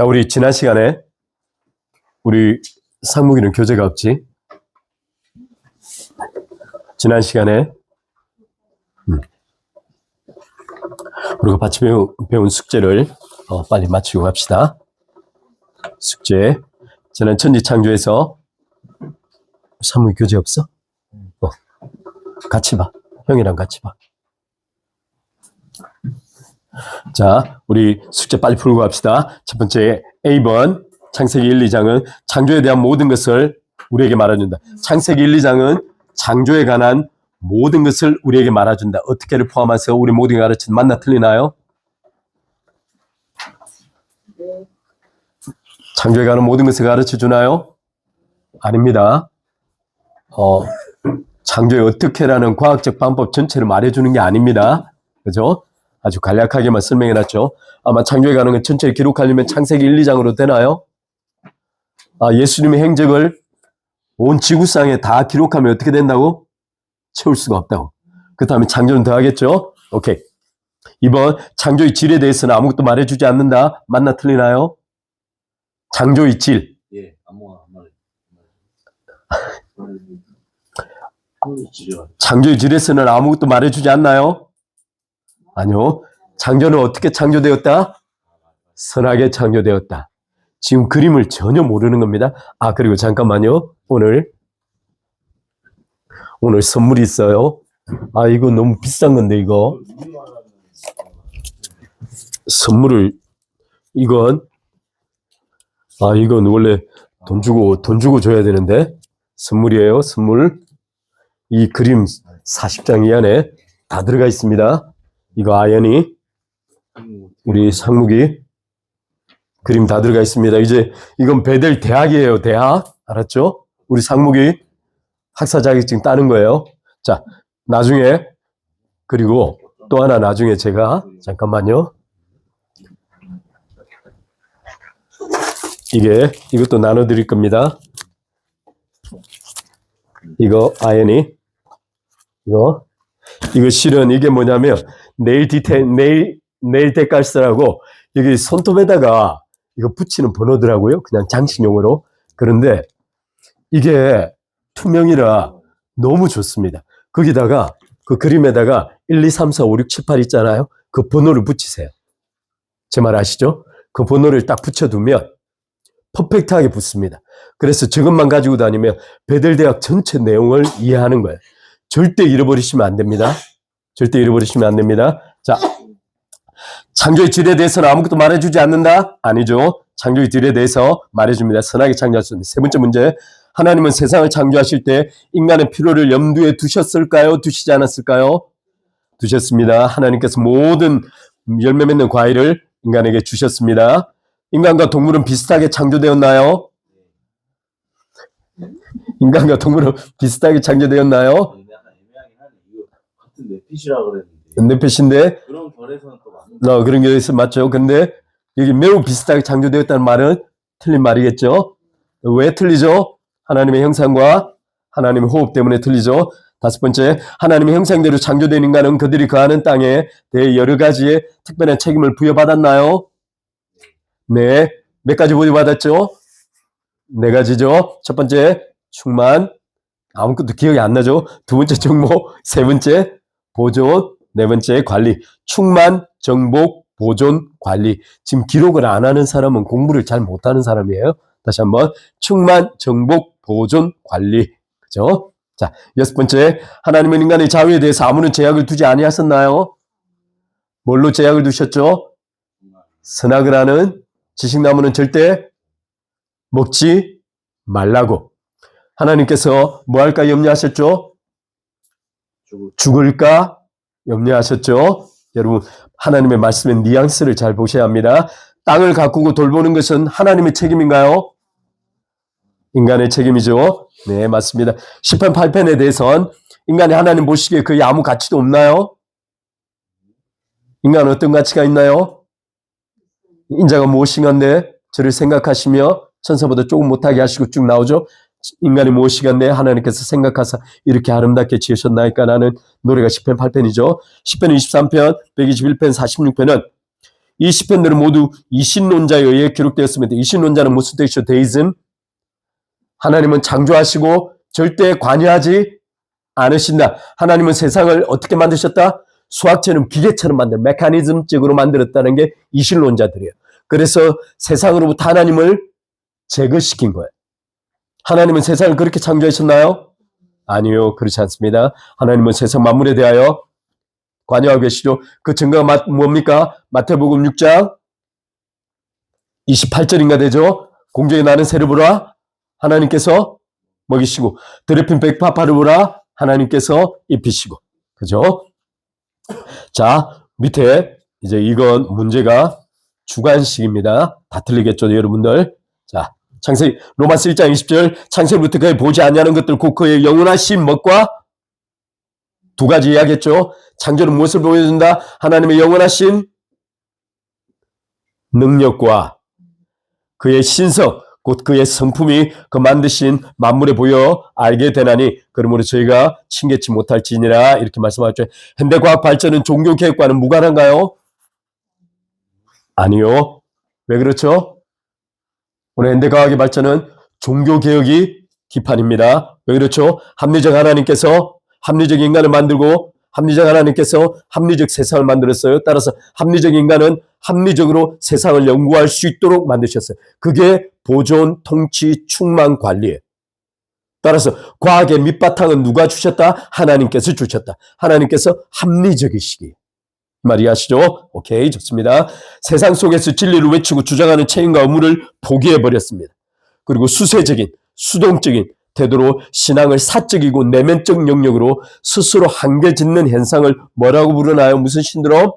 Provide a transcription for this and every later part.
자, 우리 지난 시간에 우리 상무기는 교재가 없지? 지난 시간에 우리가 같이 배운 숙제를 빨리 마치고 갑시다. 숙제. 저는 천지창조에서 상무기 교재 없어? 같이 봐. 형이랑 같이 봐. 자, 우리 숙제 빨리 풀고 갑시다. 첫 번째 A번 창세기 1, 2장은 창조에 대한 모든 것을 우리에게 말해준다. 창세기 1, 2장은 창조에 관한 모든 것을 우리에게 말해준다. 어떻게를 포함해서 우리 모두가 가르친 맞나 틀리나요? 네. 창조에 관한 모든 것을 가르쳐주나요? 아닙니다. 창조에 어떻게라는 과학적 방법 전체를 말해주는 게 아닙니다. 그죠? 아주 간략하게만 설명해놨죠. 아마 창조에 관한 건 전체를 기록하려면 창세기 1, 2장으로 되나요? 예수님의 행적을 온 지구상에 다 기록하면 어떻게 된다고? 채울 수가 없다고. 그렇다면 창조는 더 하겠죠? 오케이. 이번 창조의 질에 대해서는 아무것도 말해주지 않는다. 맞나 틀리나요? 창조의 질. 예, 아무거나 말해. 창조의 질에서는 아무것도 말해주지 않나요? 아니요. 창조는 어떻게 창조되었다? 선하게 창조되었다. 지금 그림을 전혀 모르는 겁니다. 그리고 잠깐만요. 오늘 선물이 있어요. 이거 너무 비싼 건데, 이거. 선물을, 이건 원래 돈 주고 줘야 되는데, 선물이에요, 선물. 이 그림 40장 이 안에 다 들어가 있습니다. 이거 아연이, 우리 상무기, 그림 다 들어가 있습니다. 이제, 이건 베델 대학이에요, 대학. 알았죠? 우리 상무기 학사 자격증 따는 거예요. 자, 나중에, 그리고 또 하나 나중에 제가, 잠깐만요. 이것도 나눠드릴 겁니다. 이거, 아연이. 이거 실은 이게 뭐냐면, 네일 데칼스라고, 여기 손톱에다가 이거 붙이는 번호더라고요. 그냥 장식용으로. 그런데 이게 투명이라 너무 좋습니다. 거기다가 그 그림에다가 1, 2, 3, 4, 5, 6, 7, 8 있잖아요. 그 번호를 붙이세요. 제 말 아시죠? 그 번호를 딱 붙여두면 퍼펙트하게 붙습니다. 그래서 저것만 가지고 다니면 베델대학 전체 내용을 이해하는 거예요. 절대 잃어버리시면 안 됩니다. 절대 잃어버리시면 안 됩니다. 자, 창조의 질에 대해서는 아무것도 말해주지 않는다? 아니죠. 창조의 질에 대해서 말해줍니다. 선하게 창조하셨습니다. 세 번째 문제. 하나님은 세상을 창조하실 때 인간의 필요를 염두에 두셨을까요? 두시지 않았을까요? 두셨습니다. 하나님께서 모든 열매 맺는 과일을 인간에게 주셨습니다. 인간과 동물은 비슷하게 창조되었나요? 인간과 동물은 비슷하게 창조되었나요? 애매하긴 하네. 이거 같은 넷핏이라 그랬는데. 넷핏인데 그런 결에서는 또 맞는. 그런 게 있으면 맞죠. 근데 여기 매우 비슷하게 창조되었다는 말은 틀린 말이겠죠. 왜 틀리죠? 하나님의 형상과 하나님의 호흡 때문에 틀리죠. 다섯 번째, 하나님의 형상대로 창조된 인간은 그들이 거하는 땅에 대해 여러 가지의 특별한 책임을 부여받았나요? 네. 몇 가지 부여받았죠? 네 가지죠. 첫 번째, 충만. 아무것도 기억이 안 나죠? 두 번째, 정복. 세 번째, 보존. 네 번째, 관리. 충만, 정복, 보존, 관리. 지금 기록을 안 하는 사람은 공부를 잘 못하는 사람이에요. 다시 한번. 충만, 정복, 보존, 관리. 그죠? 자, 여섯 번째. 하나님은 인간의 자유에 대해서 아무런 제약을 두지 아니하셨나요? 뭘로 제약을 두셨죠? 선악을 하는 지식나무는 절대 먹지 말라고. 하나님께서 뭐 할까 염려하셨죠? 죽을까 염려하셨죠? 여러분, 하나님의 말씀의 뉘앙스를 잘 보셔야 합니다. 땅을 가꾸고 돌보는 것은 하나님의 책임인가요? 인간의 책임이죠. 네, 맞습니다. 10편 8편에 대해선 인간이 하나님 보시기에 거의 아무 가치도 없나요? 인간은 어떤 가치가 있나요? 인자가 무엇인가인데 저를 생각하시며 천사보다 조금 못하게 하시고 쭉 나오죠. 인간이 무엇이간데 하나님께서 생각하사 이렇게 아름답게 지으셨나이까 라는 노래가 10편 8편이죠. 10편 23편, 121편, 46편은 이 시편들은 모두 이신론자에 의해 기록되었습니다. 이신론자는 무슨 뜻이죠? 데이즘. 하나님은 창조하시고 절대 관여하지 않으신다. 하나님은 세상을 어떻게 만드셨다? 수학처럼 기계처럼 메커니즘적으로 만들었다는 게 이신론자들이에요. 그래서 세상으로부터 하나님을 제거시킨 거예요. 하나님은 세상을 그렇게 창조하셨나요? 아니요, 그렇지 않습니다. 하나님은 세상 만물에 대하여 관여하고 계시죠. 그 증거가 뭡니까? 마태복음 6장 28절인가 되죠. 공중에 나는 새를 보라 하나님께서 먹이시고 드레핀 백파파를 보라 하나님께서 입히시고. 그죠? 자, 밑에 이제 이건 문제가 주관식입니다. 다 틀리겠죠, 여러분들. 자, 창세기 로마서 1장 20절 창세기부터 그의 보지 아니하는 것들 곧 그의 영원하신 멋과 두 가지 이야기했죠. 창조는 무엇을 보여준다? 하나님의 영원하신 능력과 그의 신성, 곧 그의 성품이 그 만드신 만물에 보여 알게 되나니 그러므로 저희가 칭개치 못할지니라 이렇게 말씀하셨죠. 현대과학 발전은 종교개혁과는 무관한가요? 아니요. 왜 그렇죠? 오늘 현대과학의 발전은 종교개혁이 기판입니다. 왜 그렇죠? 합리적 하나님께서 합리적 인간을 만들고 합리적 하나님께서 합리적 세상을 만들었어요. 따라서 합리적 인간은 합리적으로 세상을 연구할 수 있도록 만드셨어요. 그게 보존, 통치, 충만, 관리예요. 따라서 과학의 밑바탕은 누가 주셨다? 하나님께서 주셨다. 하나님께서 합리적이시기. 말이 아시죠? 오케이, 좋습니다. 세상 속에서 진리를 외치고 주장하는 책임과 의무를 포기해버렸습니다. 그리고 수세적인, 수동적인 태도로 신앙을 사적이고 내면적 영역으로 스스로 한계 짓는 현상을 뭐라고 부르나요? 무슨 신드롬?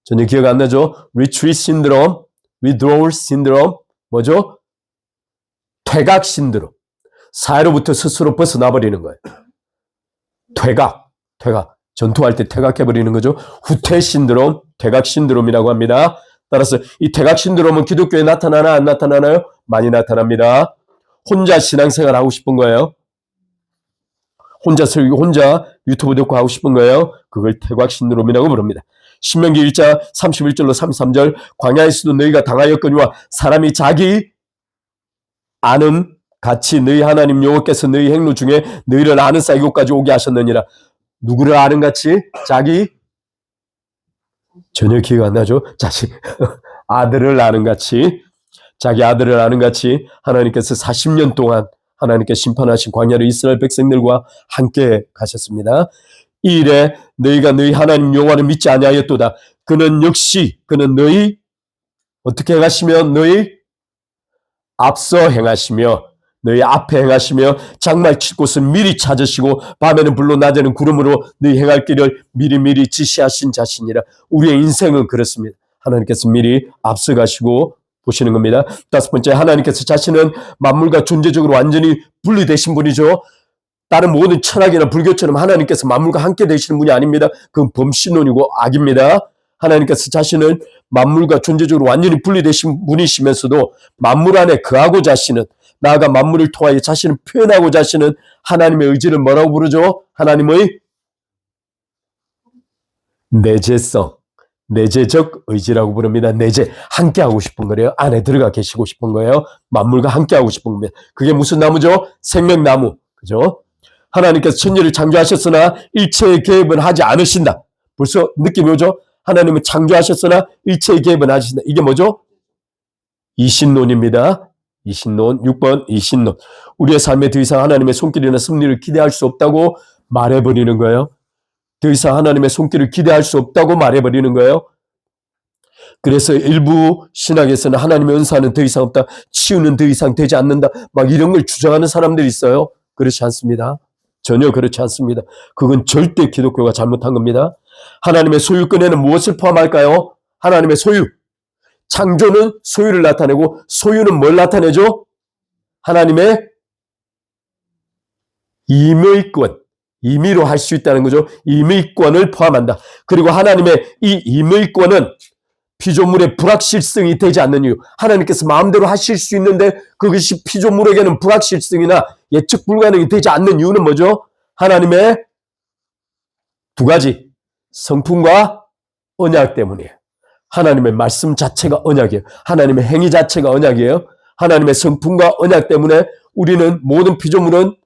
전혀 기억 안 나죠? Retreat 신드롬, Withdrawal 신드롬, 뭐죠? 퇴각 신드롬. 사회로부터 스스로 벗어나버리는 거예요. 퇴각. 전투할 때 퇴각해버리는 거죠. 후퇴 신드롬, 퇴각 신드롬이라고 합니다. 따라서 이 퇴각 신드롬은 기독교에 나타나나 안 나타나나요? 많이 나타납니다. 혼자 신앙생활 하고 싶은 거예요. 혼자 설교, 혼자 유튜브 듣고 하고 싶은 거예요. 그걸 퇴각 신드롬이라고 부릅니다. 신명기 1장 31절로 33절 광야에서도 너희가 당하였거니와 사람이 자기 아는 같이 너희 하나님 여호와께서 너희 행로 중에 너희를 아는 사 이곳까지 오게 하셨느니라. 누구를 아는 같이? 자기 전혀 기억 안 나죠? 자식 아들을 아는 같이 자기 아들을 아는 같이 하나님께서 40년 동안 하나님께 심판하신 광야를 이스라엘 백성들과 함께 가셨습니다. 이 일에 너희가 너희 하나님 여호와를 믿지 아니하였도다. 그는 너희 어떻게 행하시며 너희 앞서 행하시며 너희 앞에 행하시며 장막 칠 곳을 미리 찾으시고 밤에는 불로 낮에는 구름으로 너희 행할 길을 미리미리 지시하신 자신이라. 우리의 인생은 그렇습니다. 하나님께서 미리 앞서가시고 보시는 겁니다. 다섯 번째, 하나님께서 자신은 만물과 존재적으로 완전히 분리되신 분이죠. 다른 모든 철학이나 불교처럼 하나님께서 만물과 함께 되시는 분이 아닙니다. 그건 범신론이고 악입니다. 하나님께서 자신은 만물과 존재적으로 완전히 분리되신 분이시면서도 만물 안에 거하고자 하시는, 나아가 만물을 통하여 자신을 표현하고자 하시는 하나님의 의지를 뭐라고 부르죠? 하나님의 내재성, 내재적 의지라고 부릅니다. 내재, 함께 하고 싶은 거래요. 안에 들어가 계시고 싶은 거예요. 만물과 함께 하고 싶은 겁니다. 그게 무슨 나무죠? 생명나무. 그죠? 하나님께서 천지를 창조하셨으나 일체의 개입은 하지 않으신다. 벌써 느낌이 오죠? 하나님은 창조하셨으나 일체의 개입은 하신다. 이게 뭐죠? 이신론입니다. 이신론. 6번 이신론. 우리의 삶에 더 이상 하나님의 손길이나 섭리를 기대할 수 없다고 말해버리는 거예요. 더 이상 하나님의 손길을 기대할 수 없다고 말해버리는 거예요. 그래서 일부 신학에서는 하나님의 은사는 더 이상 없다. 치유는 더 이상 되지 않는다. 막 이런 걸 주장하는 사람들이 있어요. 그렇지 않습니다. 전혀 그렇지 않습니다. 그건 절대 기독교가 잘못한 겁니다. 하나님의 소유권에는 무엇을 포함할까요? 하나님의 소유. 창조는 소유를 나타내고 소유는 뭘 나타내죠? 하나님의 임의권. 임의로 할 수 있다는 거죠. 임의권을 포함한다. 그리고 하나님의 이 임의권은 피조물의 불확실성이 되지 않는 이유. 하나님께서 마음대로 하실 수 있는데 그것이 피조물에게는 불확실성이나 예측 불가능이 되지 않는 이유는 뭐죠? 하나님의 두 가지. 성품과 언약 때문이에요. 하나님의 말씀 자체가 언약이에요. 하나님의 행위 자체가 언약이에요. 하나님의 성품과 언약 때문에 우리는 모든 피조물은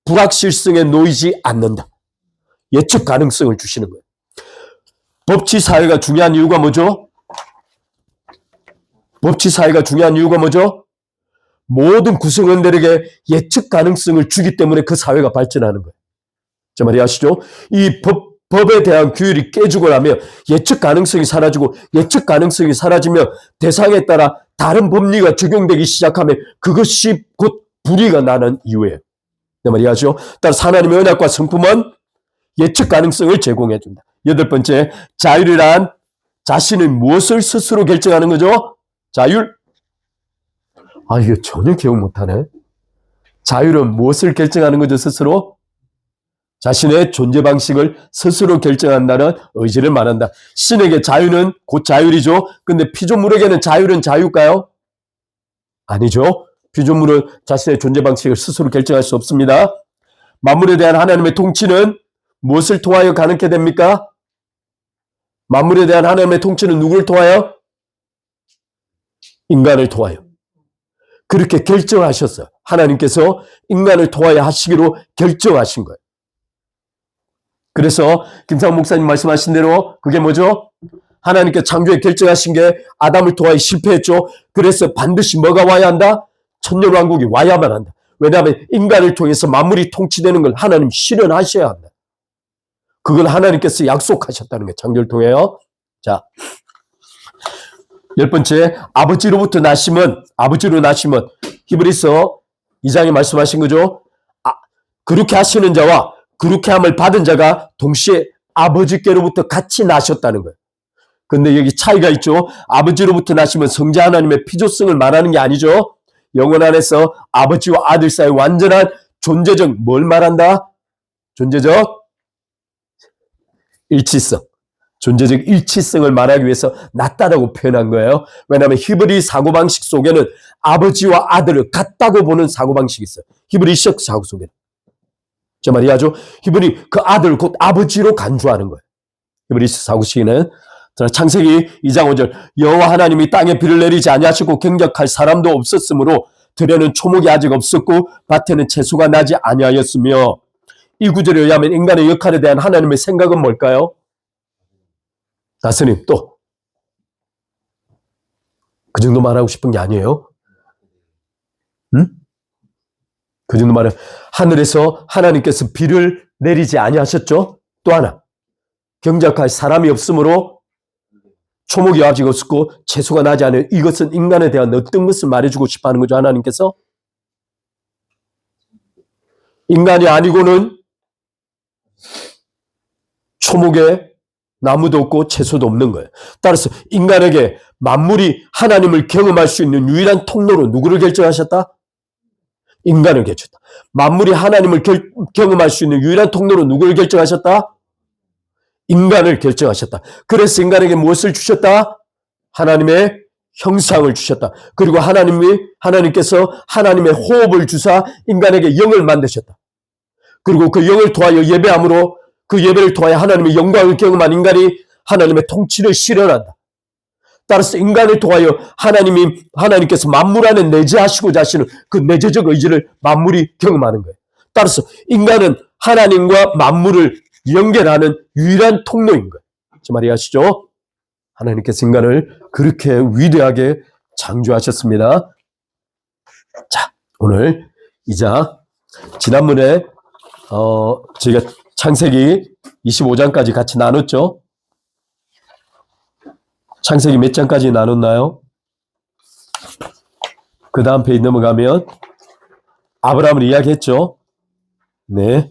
불확실성에 놓이지 않는다. 예측 가능성을 주시는 거예요. 법치 사회가 중요한 이유가 뭐죠? 법치 사회가 중요한 이유가 뭐죠? 모든 구성원들에게 예측 가능성을 주기 때문에 그 사회가 발전하는 거예요. 제 말이 아시죠? 이 법에 대한 규율이 깨지고 나면 예측 가능성이 사라지고, 예측 가능성이 사라지면 대상에 따라 다른 법리가 적용되기 시작하면 그것이 곧 불의가 나는 이유예요. 내 말이 아시죠? 따라서 하나님의 언약과 성품은 예측 가능성을 제공해 준다. 8번째, 자율이란 자신의 무엇을 스스로 결정하는 거죠? 자율. 이거 전혀 기억 못하네. 자율은 무엇을 결정하는 거죠, 스스로? 자신의 존재 방식을 스스로 결정한다는 의지를 말한다. 신에게 자유는 곧 자율이죠. 근데 피조물에게는 자율은 자유일까요? 아니죠. 피조물은 자신의 존재 방식을 스스로 결정할 수 없습니다. 만물에 대한 하나님의 통치는 무엇을 통하여 가능케 됩니까? 만물에 대한 하나님의 통치는 누구를 통하여? 인간을 통하여. 그렇게 결정하셨어요. 하나님께서 인간을 통하여 하시기로 결정하신 거예요. 그래서 김상훈 목사님 말씀하신 대로 그게 뭐죠? 하나님께 창조에 결정하신 게 아담을 통하여 실패했죠. 그래서 반드시 뭐가 와야 한다? 천년왕국이 와야만 한다. 왜냐하면 인간을 통해서 만물이 통치되는 걸 하나님 실현하셔야 한다. 그걸 하나님께서 약속하셨다는 거예요. 창조를 통해요. 자, 10번째, 아버지로 나심은 히브리서 2장에 말씀하신 거죠. 그렇게 하시는 자와 그렇게 함을 받은 자가 동시에 아버지께로부터 같이 나셨다는 거예요. 근데 여기 차이가 있죠. 아버지로부터 나시면 성자 하나님의 피조성을 말하는 게 아니죠. 영혼 안에서 아버지와 아들 사이 완전한 존재적 뭘 말한다? 존재적 일치성. 존재적 일치성을 말하기 위해서 낫다라고 표현한 거예요. 왜냐하면 히브리 사고방식 속에는 아버지와 아들을 같다고 보는 사고방식이 있어요. 히브리식 사고 속에는. 제 말이 하죠. 히브리 그 아들 곧 아버지로 간주하는 거예요. 히브리식 사고식에는 창세기 2장 5절 여호와 하나님이 땅에 비를 내리지 아니하시고 경작할 사람도 없었으므로 들에는 초목이 아직 없었고 밭에는 채소가 나지 아니하였으며 이 구절에 의하면 인간의 역할에 대한 하나님의 생각은 뭘까요? 다스님 또 그 정도 말하고 싶은 게 아니에요. 응? 그 정도 말은 하늘에서 하나님께서 비를 내리지 아니하셨죠. 또 하나 경작할 사람이 없으므로 초목이 아직 없었고 채소가 나지 않아요. 이것은 인간에 대한 어떤 것을 말해주고 싶어하는 거죠. 하나님께서 인간이 아니고는 초목에 나무도 없고 채소도 없는 거예요. 따라서 인간에게 만물이 하나님을 경험할 수 있는 유일한 통로로 누구를 결정하셨다? 인간을 결정했다. 만물이 하나님을 경험할 수 있는 유일한 통로로 누구를 결정하셨다? 인간을 결정하셨다. 그래서 인간에게 무엇을 주셨다? 하나님의 형상을 주셨다. 그리고 하나님께서 하나님의 호흡을 주사 인간에게 영을 만드셨다. 그리고 그 영을 통하여 예배함으로 그 예배를 통하여 하나님의 영광을 경험한 인간이 하나님의 통치를 실현한다. 따라서 인간을 통하여 하나님께서 만물 안에 내재하시고자 하시는 그 내재적 의지를 만물이 경험하는 거예요. 따라서 인간은 하나님과 만물을 연결하는 유일한 통로인 거예요. 제 말이 아시죠? 하나님께서 인간을 그렇게 위대하게 창조하셨습니다. 자, 오늘 이자 지난번에 저희가 창세기 25장까지 같이 나눴죠? 창세기 몇 장까지 나눴나요? 그 다음 페이지 넘어가면 아브라함을 이야기했죠? 네.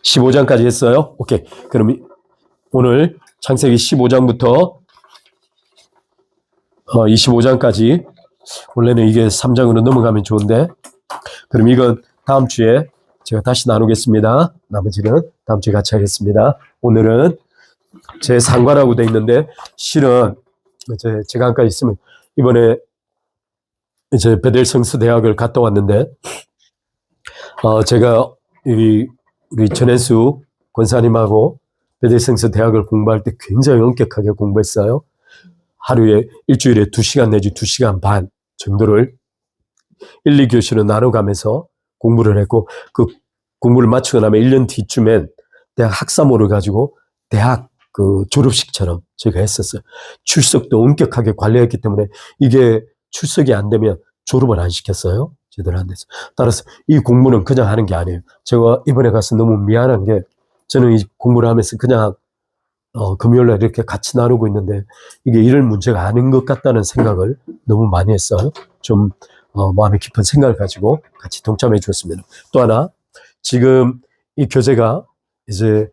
15장까지 했어요? 오케이. 그럼 오늘 창세기 15장부터 25장까지 원래는 이게 3장으로 넘어가면 좋은데 그럼 이건 다음 주에 제가 다시 나누겠습니다. 나머지는 다음 주에 같이 하겠습니다. 오늘은 제 상관하고 돼 있는데 실은 제가 한까지 있으면 이번에 이제 베델 성서 대학을 갔다 왔는데 제가 우리 전현수 권사님하고 베데스행서 대학을 공부할 때 굉장히 엄격하게 공부했어요. 하루에 일주일에 2시간 내지 2시간 반 정도를 1, 2교시로 나눠가면서 공부를 했고 그 공부를 마치고 나면 1년 뒤쯤엔 대학 학사모를 가지고 대학 그 졸업식처럼 저희가 했었어요. 출석도 엄격하게 관리했기 때문에 이게 출석이 안 되면 졸업을 안 시켰어요. 제대로 안 돼서. 따라서 이 공부는 그냥 하는 게 아니에요. 제가 이번에 가서 너무 미안한 게 저는 이 공부를 하면서 그냥 금요일날 이렇게 같이 나누고 있는데 이게 이럴 문제가 아닌 것 같다는 생각을 너무 많이 했어요. 좀 마음에 깊은 생각을 가지고 같이 동참해 주었습니다. 또 하나 지금 이 교재가 이제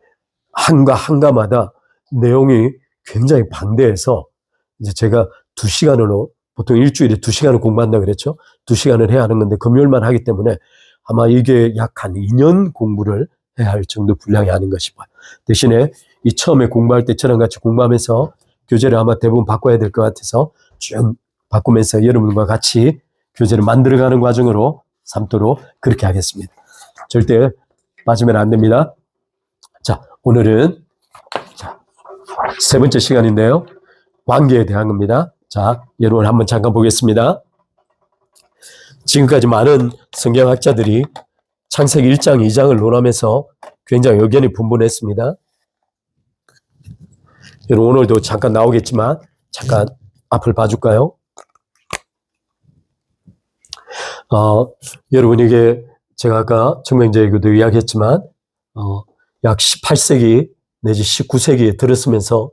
한가마다 내용이 굉장히 방대해서 이제 제가 2시간으로 보통 일주일에 2시간을 공부한다 그랬죠. 2시간을 해야 하는 건데 금요일만 하기 때문에 아마 이게 약 한 2년 공부를 해야 할 정도 분량이 아닌가 싶어요. 대신에 이 처음에 공부할 때 저랑 같이 공부하면서 교재를 아마 대부분 바꿔야 될 것 같아서 쭉 바꾸면서 여러분과 같이 교재를 만들어가는 과정으로 삼도록 그렇게 하겠습니다. 절대 빠지면 안 됩니다. 자, 오늘은 세 번째 시간인데요. 관계에 대한 겁니다. 자, 여러분 한번 잠깐 보겠습니다. 지금까지 많은 성경학자들이 창세기 1장, 2장을 논하면서 굉장히 의견이 분분했습니다. 여러분 오늘도 잠깐 나오겠지만 잠깐 앞을 봐줄까요? 여러분 이게 제가 아까 청명제에도 이야기했지만 약 18세기 내지 19세기에 들었으면서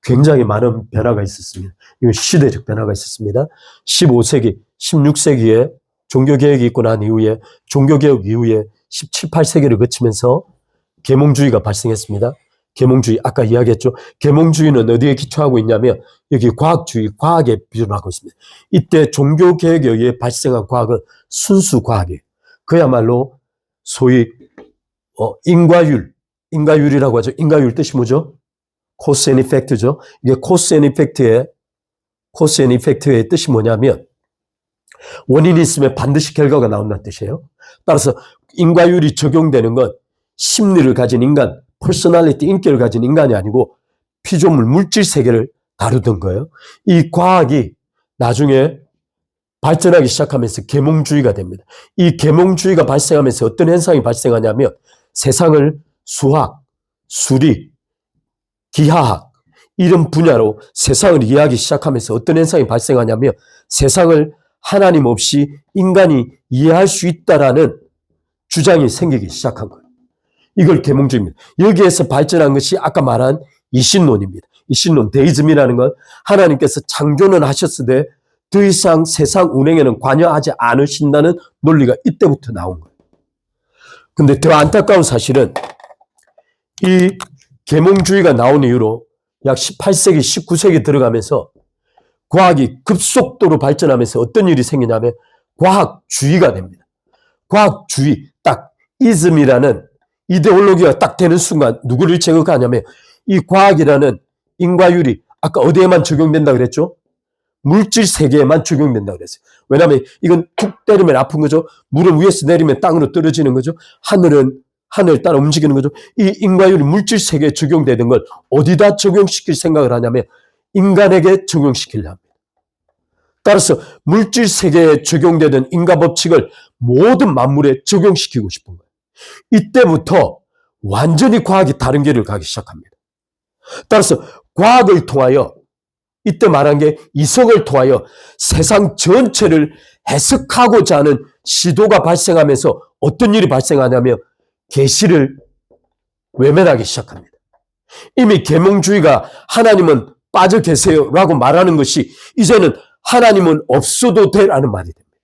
굉장히 많은 변화가 있었습니다. 이건 시대적 변화가 있었습니다. 15세기, 16세기에 종교개혁이 있고 난 이후에 종교개혁 이후에 17, 18세기를 거치면서 계몽주의가 발생했습니다. 계몽주의, 아까 이야기했죠. 계몽주의는 어디에 기초하고 있냐면 여기 과학주의, 과학에 비유를 하고 있습니다. 이때 종교개혁에 의해 발생한 과학은 순수 과학이에요. 그야말로 소위 인과율이라고 하죠. 인과율 뜻이 뭐죠? 코스 앤 이펙트죠. 이게 코스 앤 이펙트의 뜻이 뭐냐면 원인이 있으면 반드시 결과가 나온다는 뜻이에요. 따라서 인과율이 적용되는 건 심리를 가진 인간, 퍼스널리티, 인격을 가진 인간이 아니고 피조물, 물질 세계를 다루던 거예요. 이 과학이 나중에 발전하기 시작하면서 계몽주의가 됩니다. 이 계몽주의가 발생하면서 어떤 현상이 발생하냐면 세상을 수학, 수리, 기하학 이런 분야로 세상을 이해하기 시작하면서 어떤 현상이 발생하냐면 세상을 하나님 없이 인간이 이해할 수 있다라는 주장이 생기기 시작한 거예요. 이걸 계몽주의입니다. 여기에서 발전한 것이 아까 말한 이신론입니다. 이신론, 데이즘이라는 건 하나님께서 창조는 하셨으되 더 이상 세상 운행에는 관여하지 않으신다는 논리가 이때부터 나온 거예요. 근데 더 안타까운 사실은 이 계몽주의가 나온 이후로 약 18세기, 19세기 들어가면서 과학이 급속도로 발전하면서 어떤 일이 생기냐면 과학주의가 됩니다. 과학주의, 딱 이즘이라는 이데올로기가 딱 되는 순간 누구를 제거하냐면 이 과학이라는 인과율이 아까 어디에만 적용된다 그랬죠? 물질 세계에만 적용된다 그랬어요. 왜냐하면 이건 툭 때리면 아픈 거죠. 물은 위에서 내리면 땅으로 떨어지는 거죠. 하늘은 하늘 따라 움직이는 거죠. 이 인과율이 물질 세계에 적용되는 걸 어디다 적용시킬 생각을 하냐면 인간에게 적용시키려 합니다. 따라서 물질 세계에 적용되는 인과 법칙을 모든 만물에 적용시키고 싶은 거예요. 이때부터 완전히 과학이 다른 길을 가기 시작합니다. 따라서 과학을 통하여 이때 말한 게 이성을 통하여 세상 전체를 해석하고자 하는 시도가 발생하면서 어떤 일이 발생하냐면 계시를 외면하기 시작합니다. 이미 계몽주의가 하나님은 빠져 계세요라고 말하는 것이 이제는 하나님은 없어도 돼라는 말이 됩니다.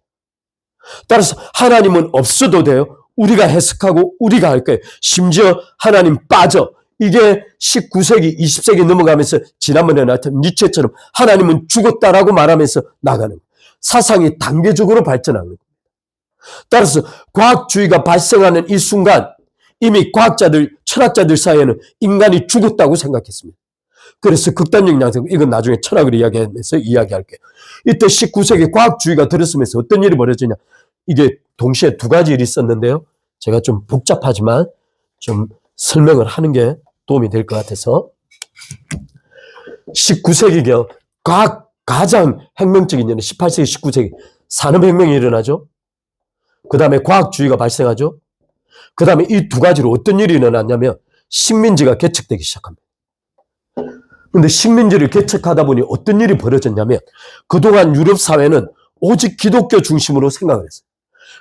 따라서 하나님은 없어도 돼요. 우리가 해석하고 우리가 할 거예요. 심지어 하나님 빠져. 이게 19세기, 20세기 넘어가면서 지난번에 나왔던 니체처럼 하나님은 죽었다라고 말하면서 나가는 거예요. 사상이 단계적으로 발전하는 겁니다. 따라서 과학주의가 발생하는 이 순간 이미 과학자들, 철학자들 사이에는 인간이 죽었다고 생각했습니다. 그래서 극단적 양상, 이건 나중에 철학을 이야기하면서 이야기할게요. 이때 19세기 과학주의가 들었으면서 어떤 일이 벌어지냐. 이게 동시에 두 가지 일이 있었는데요. 제가 좀 복잡하지만 좀 설명을 하는 게 도움이 될 것 같아서 19세기경 가장 혁명적인 년은 18세기, 19세기 산업혁명이 일어나죠. 그 다음에 과학주의가 발생하죠. 그 다음에 이 두 가지로 어떤 일이 일어났냐면 식민지가 개척되기 시작합니다. 근데 식민지를 개척하다 보니 어떤 일이 벌어졌냐면 그동안 유럽 사회는 오직 기독교 중심으로 생각을 했어요.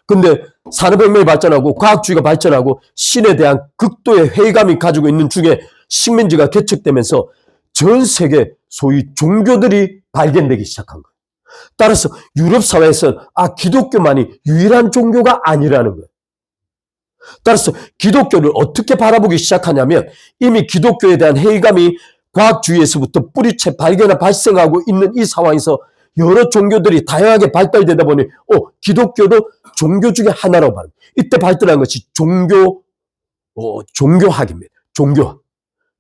근데 산업혁명이 발전하고 과학주의가 발전하고 신에 대한 극도의 회의감이 가지고 있는 중에 식민지가 개척되면서 전 세계 소위 종교들이 발견되기 시작한 거예요. 따라서 유럽 사회에서는 기독교만이 유일한 종교가 아니라는 거예요. 따라서 기독교를 어떻게 바라보기 시작하냐면 이미 기독교에 대한 회의감이 과학주의에서부터 뿌리채 발생하고 있는 이 상황에서 여러 종교들이 다양하게 발달되다 보니 기독교도 종교 중에 하나라고 말합니다. 이때 발달한 것이 종교학입니다. 종교학.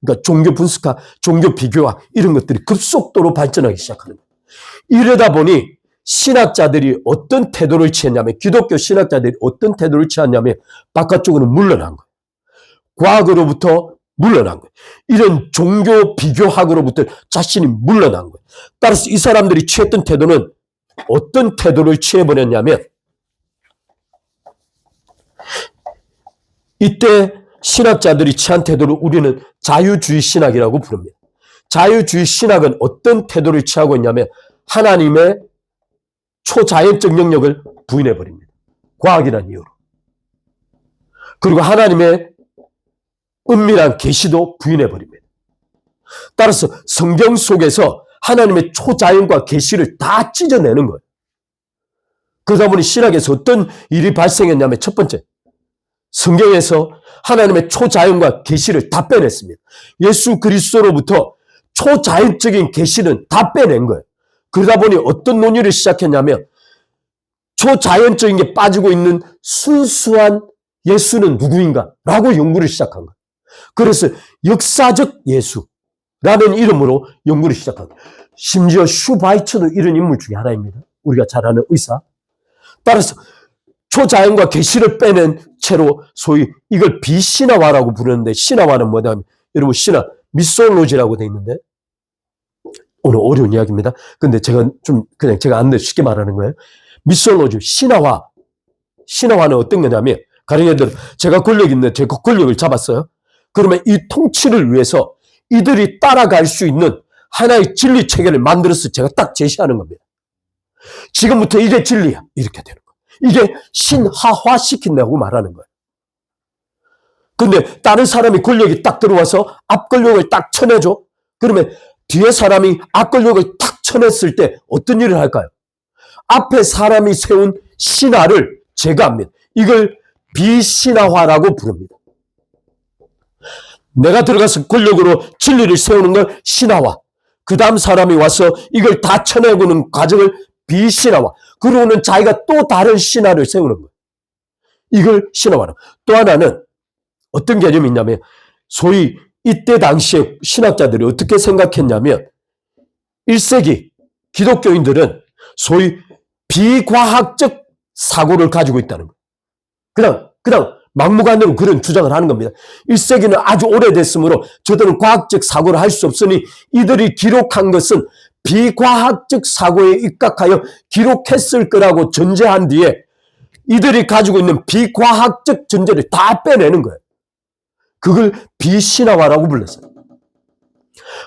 그러니까 종교 분석학, 종교 비교학 이런 것들이 급속도로 발전하기 시작하는 거예요. 이러다 보니 신학자들이 어떤 태도를 취했냐면 기독교 신학자들이 어떤 태도를 취했냐면 바깥쪽으로 물러난 거예요. 과학으로부터 물러난 거예요. 이런 종교 비교학으로부터 자신이 물러난 거예요. 따라서 이 사람들이 취했던 태도는 어떤 태도를 취해버렸냐면 이때 신학자들이 취한 태도를 우리는 자유주의 신학이라고 부릅니다. 자유주의 신학은 어떤 태도를 취하고 있냐면 하나님의 초자연적 영역을 부인해버립니다. 과학이라는 이유로. 그리고 하나님의 은밀한 계시도 부인해버립니다. 따라서 성경 속에서 하나님의 초자연과 계시를 다 찢어내는 거예요. 그러다 보니 신학에서 어떤 일이 발생했냐면 첫 번째, 성경에서 하나님의 초자연과 계시를 다 빼냈습니다. 예수 그리스도로부터 초자연적인 계시는 다 빼낸 거예요. 그러다 보니 어떤 논의를 시작했냐면 초자연적인 게 빠지고 있는 순수한 예수는 누구인가? 라고 연구를 시작한 거예요. 그래서 역사적 예수라는 이름으로 연구를 시작한 거예요. 심지어 슈바이처도 이런 인물 중에 하나입니다. 우리가 잘 아는 의사. 따라서 초자연과 계시를 빼낸 채로 소위 이걸 비신화화라고 부르는데 신화화는 뭐냐면 여러분 신화 미솔로지라고 돼 있는데 오늘 어려운 이야기입니다. 근데 제가 그냥 제가 안 쉽게 말하는 거예요. 미솔로지 신화화. 신화화는 어떤 거냐면 가령 예를 들어 제가 권력 있는 제 권력을 잡았어요. 그러면 이 통치를 위해서 이들이 따라갈 수 있는 하나의 진리 체계를 만들어서 제가 딱 제시하는 겁니다. 지금부터 이게 진리야. 이렇게 되는 거예요. 이게 신화화시킨다고 말하는 거예요. 근데 다른 사람이 권력이 딱 들어와서 앞 권력을 딱 쳐내줘. 그러면 뒤에 사람이 앞 권력을 탁 쳐냈을 때 어떤 일을 할까요? 앞에 사람이 세운 신화를 제거합니다. 이걸 비신화화라고 부릅니다. 내가 들어가서 권력으로 진리를 세우는 걸 신화화. 그 다음 사람이 와서 이걸 다 쳐내고는 과정을 비신화화. 그러고는 자기가 또 다른 신화를 세우는 거예요. 이걸 신화화라. 또 하나는 어떤 개념이 있냐면 소위 이때 당시에 신학자들이 어떻게 생각했냐면 1세기 기독교인들은 소위 비과학적 사고를 가지고 있다는 거예요. 그냥 막무가내로 그런 주장을 하는 겁니다. 1세기는 아주 오래됐으므로 저들은 과학적 사고를 할 수 없으니 이들이 기록한 것은 비과학적 사고에 입각하여 기록했을 거라고 전제한 뒤에 이들이 가지고 있는 비과학적 전제를 다 빼내는 거예요. 그걸 비신화화라고 불렀어요.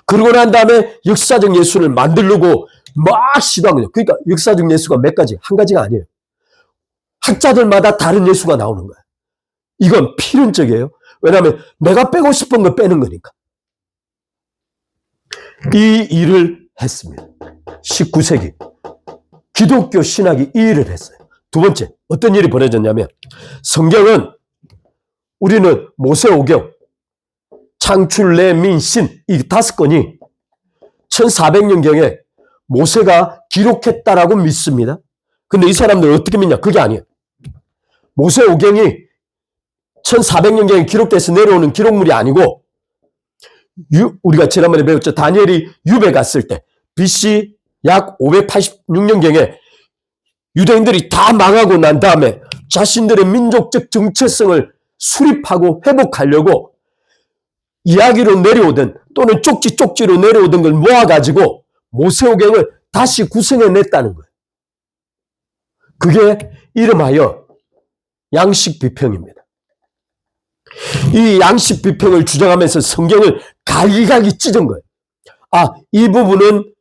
그러고 난 다음에 역사적 예수를 만들려고 막 시도한 거죠. 그러니까 역사적 예수가 몇 가지, 한 가지가 아니에요. 학자들마다 다른 예수가 나오는 거예요. 이건 필연적이에요. 왜냐하면 내가 빼고 싶은 걸 빼는 거니까. 이 일을 했습니다. 19세기 기독교 신학이 이 일을 했어요. 두 번째, 어떤 일이 벌어졌냐면 성경은 우리는 모세오경, 창출, 내, 민, 신 이 5건이 1400년경에 모세가 기록했다라고 믿습니다. 근데 이 사람들은 어떻게 믿냐? 그게 아니에요. 모세오경이 1400년경에 기록돼서 내려오는 기록물이 아니고 우리가 지난번에 배웠죠. 다니엘이 유배 갔을 때 BC 약 586년경에 유대인들이 다 망하고 난 다음에 자신들의 민족적 정체성을 수립하고 회복하려고 이야기로 내려오던 또는 쪽지로 내려오던 걸 모아가지고 모세오경을 다시 구성해냈다는 거예요. 그게 이름하여 양식비평입니다. 이 양식비평을 주장하면서 성경을 갈기갈기 찢은 거예요. 이 부분은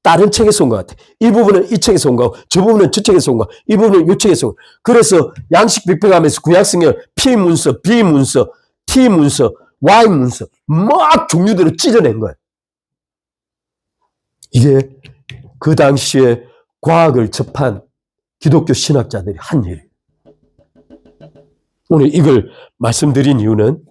다른 책에서 온 것 같아. 이 부분은 이 책에서 온 거고, 저 부분은 저 책에서 온 거고, 이 부분은 이 책에서 온 거고. 그래서 양식 비평하면서 구약성경을 P문서, B문서, T문서, Y문서 막 종류대로 찢어낸 거예요. 이게 그 당시에 과학을 접한 기독교 신학자들이 한 일이에요. 오늘 이걸 말씀드린 이유는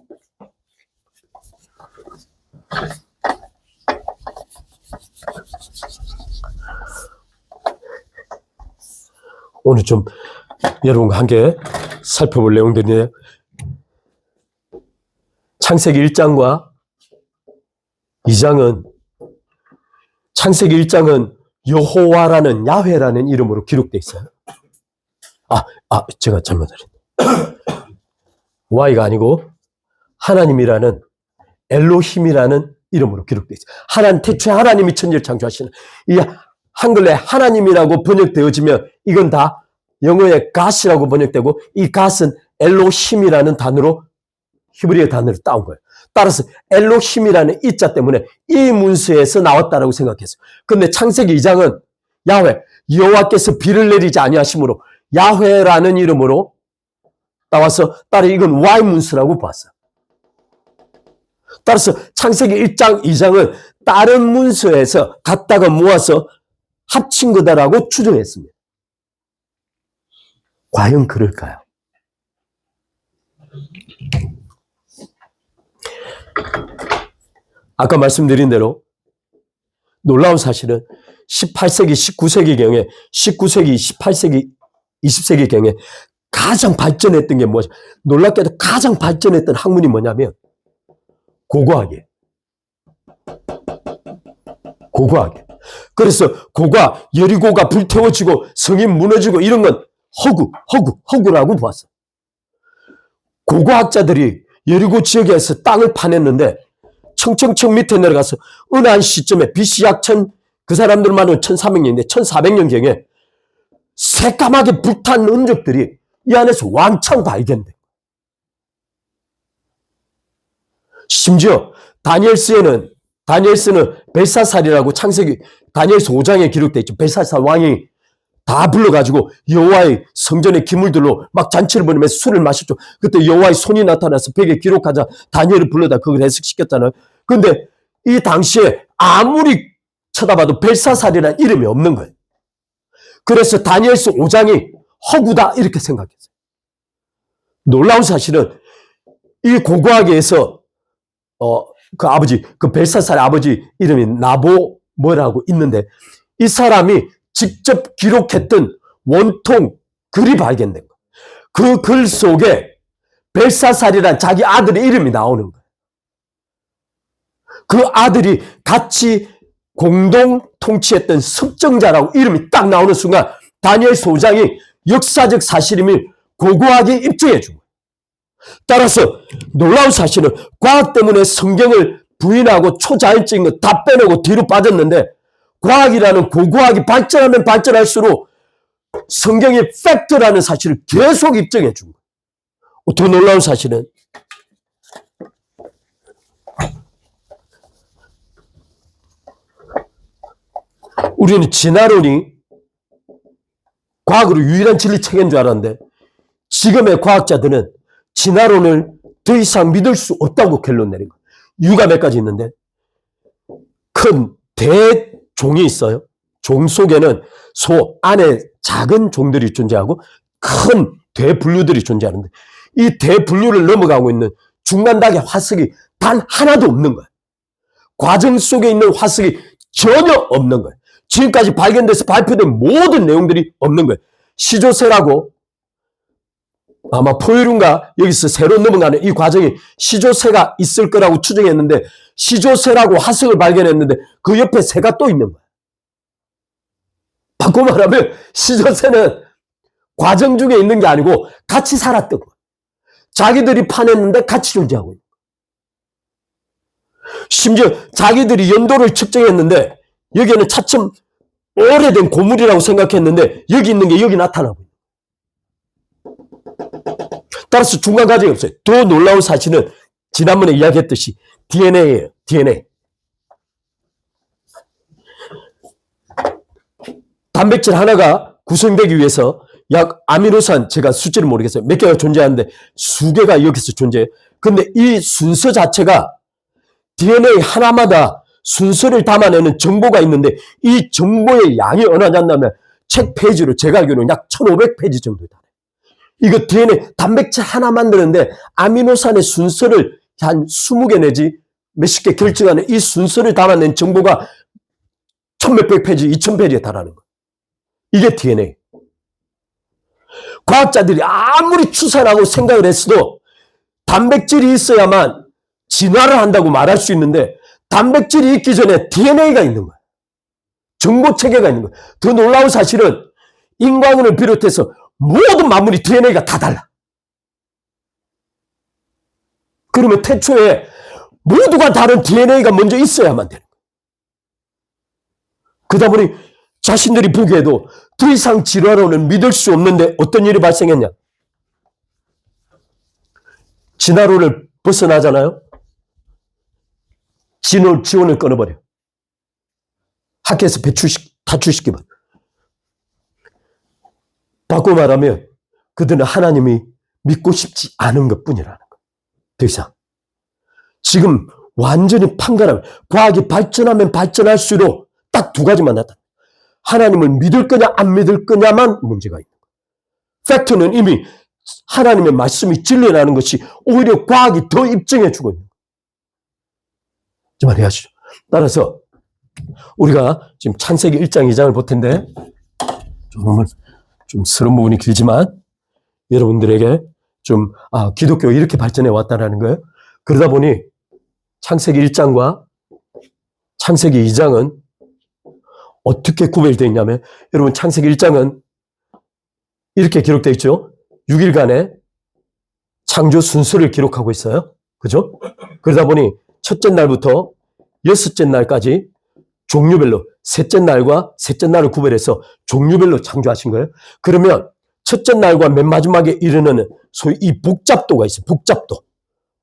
오늘 좀 여러분과 함께 살펴볼 내용들인데요. 창세기 1장과 2장은 창세기 1장은 여호와라는 야훼라는 이름으로 기록되어 있어요. 제가 잘못했네요. Y가 아니고 하나님이라는 엘로힘이라는 이름으로 기록되어 있어요. 태초에 하나님이 천지를 창조하시는 이 한글에 하나님이라고 번역되어지면 이건 다 영어의 God이라고 번역되고 이 God은 엘로힘이라는 단어로 히브리어 단어로 따온 거예요. 따라서 엘로힘이라는 이 자 때문에 이 문서에서 나왔다라고 생각했어요. 그런데 창세기 2장은 야훼, 여호와께서 비를 내리지 아니하심으로 야훼라는 이름으로 나와서 따라 이건 Y 문서라고 봤어요. 따라서 창세기 1장, 2장은 다른 문서에서 갖다가 모아서 합친 거다라고 추정했습니다. 과연 그럴까요? 아까 말씀드린 대로 놀라운 사실은 18세기, 19세기경에 19세기, 18세기, 20세기경에 가장 발전했던 게 뭐죠? 놀랍게도 가장 발전했던 학문이 뭐냐면 고고학이에요. 고고학이에요. 그래서 여리고가 불태워지고 성이 무너지고 이런 건 허구라고 보았어요. 고고학자들이 여리고 지역에서 땅을 파냈는데 청청청 밑에 내려가서 어느 한 시점에 BC 약 그 사람들만은 1400년인데 1400년경에 새까맣게 불탄 흔적들이 이 안에서 왕창 발견돼. 심지어 다니엘서는 벨사살이라고 창세기 다니엘서 5장에 기록되어 있죠. 벨사살 왕이 다 불러가지고 여호와의 성전의 기물들로 막 잔치를 벌이면서 술을 마셨죠. 그때 여호와의 손이 나타나서 벽에 기록하자 다니엘을 불러다 그걸 해석시켰잖아요. 그런데 이 당시에 아무리 쳐다봐도 벨사살이라는 이름이 없는 거예요. 그래서 다니엘서 5장이 허구다 이렇게 생각했어요. 놀라운 사실은 이 고고학에서 그 벨사살의 아버지 이름이 나보 뭐라고 있는데 이 사람이 직접 기록했던 원통 글이 발견된 거예요. 그 글 속에 벨사살이란 자기 아들의 이름이 나오는 거예요. 그 아들이 같이 공동 통치했던 섭정자라고 이름이 딱 나오는 순간 다니엘서 5장이 역사적 사실임을 고고학이 입증해 준 거예요. 따라서 놀라운 사실은 과학 때문에 성경을 부인하고 초자연적인 거 다 빼내고 뒤로 빠졌는데 과학이라는 고고학이 발전하면 발전할수록 성경이 팩트라는 사실을 계속 입증해 준 거예요. 더 놀라운 사실은 우리는 진화론이 과학으로 유일한 진리 체계인 줄 알았는데 지금의 과학자들은 진화론을 더 이상 믿을 수 없다고 결론 내린 거예요. 이유가 몇 가지 있는데 큰 대종이 있어요. 종 속에는 소 안에 작은 종들이 존재하고 큰 대분류들이 존재하는데 이 대분류를 넘어가고 있는 중간닥의 화석이 단 하나도 없는 거예요. 과정 속에 있는 화석이 전혀 없는 거예요. 지금까지 발견돼서 발표된 모든 내용들이 없는 거예요. 시조새라고 아마 포유류인가 여기서 새로 넘어가는 이 과정이 시조새가 있을 거라고 추정했는데 시조새라고 화석을 발견했는데 그 옆에 새가 또 있는 거예요. 바꿔 말하면 시조새는 과정 중에 있는 게 아니고 같이 살았던 거예요. 자기들이 파냈는데 같이 존재하고 있는 거예요. 심지어 자기들이 연도를 측정했는데 여기에는 차츰 오래된 고물이라고 생각했는데 여기 있는 게 여기 나타나고 있어요. 따라서 중간 과정이 없어요. 더 놀라운 사실은 지난번에 이야기했듯이 DNA예요. DNA. 단백질 하나가 구성되기 위해서 약 아미노산, 제가 숫자를 모르겠어요. 몇 개가 존재하는데 수개가 여기서 존재해요. 근데 이 순서 자체가 DNA 하나마다 순서를 담아내는 정보가 있는데 이 정보의 양이 얼마나 된다면 책 페이지로 제가 알기로는 약 1500페이지 정도 돼요. 이거 DNA 단백질 하나 만드는데 아미노산의 순서를 한 20개 내지 몇십 개 결정하는 이 순서를 담아낸 정보가 1600 페이지, 2000페이지에 달하는 거예요. 이게 DNA. 과학자들이 아무리 추산하고 생각을 했어도 단백질이 있어야만 진화를 한다고 말할 수 있는데 단백질이 있기 전에 DNA가 있는 거예요. 정보체계가 있는 거예요. 더 놀라운 사실은 인간을 비롯해서 모든 만물이 DNA가 다 달라. 그러면 태초에 모두가 다른 DNA가 먼저 있어야만 되는 거예요. 그러다 보니 자신들이 보기에도 더 이상 진화론은 믿을 수 없는데 어떤 일이 발생했냐? 진화론을 벗어나잖아요. 지원을 끊어버려. 학교에서 탈출시키면. 바꿔 말하면 그들은 하나님이 믿고 싶지 않은 것뿐이라는 거예요. 더 이상. 지금 완전히 판가름. 과학이 발전하면 발전할수록 딱 두 가지만 나타나. 하나님을 믿을 거냐 안 믿을 거냐만 문제가 있는 거예요. 팩트는 이미 하나님의 말씀이 진리라는 것이 오히려 과학이 더 입증해 주고 있는 거예요. 좀 이해하시죠? 따라서 우리가 지금 창세기 1장 2장을 볼 텐데 좀 스러운 부분이 길지만 여러분들에게 좀 기독교가 이렇게 발전해 왔다는 거예요. 그러다 보니 창세기 1장과 창세기 2장은 어떻게 구별되어 있냐면 여러분 창세기 1장은 이렇게 기록되어 있죠. 6일간의 창조 순서를 기록하고 있어요. 그죠? 그러다 보니 첫째 날부터 여섯째 날까지 종류별로 셋째 날과 셋째 날을 구별해서 종류별로 창조하신 거예요. 그러면 첫째 날과 맨 마지막에 이르는 소위 이 복잡도가 있어요.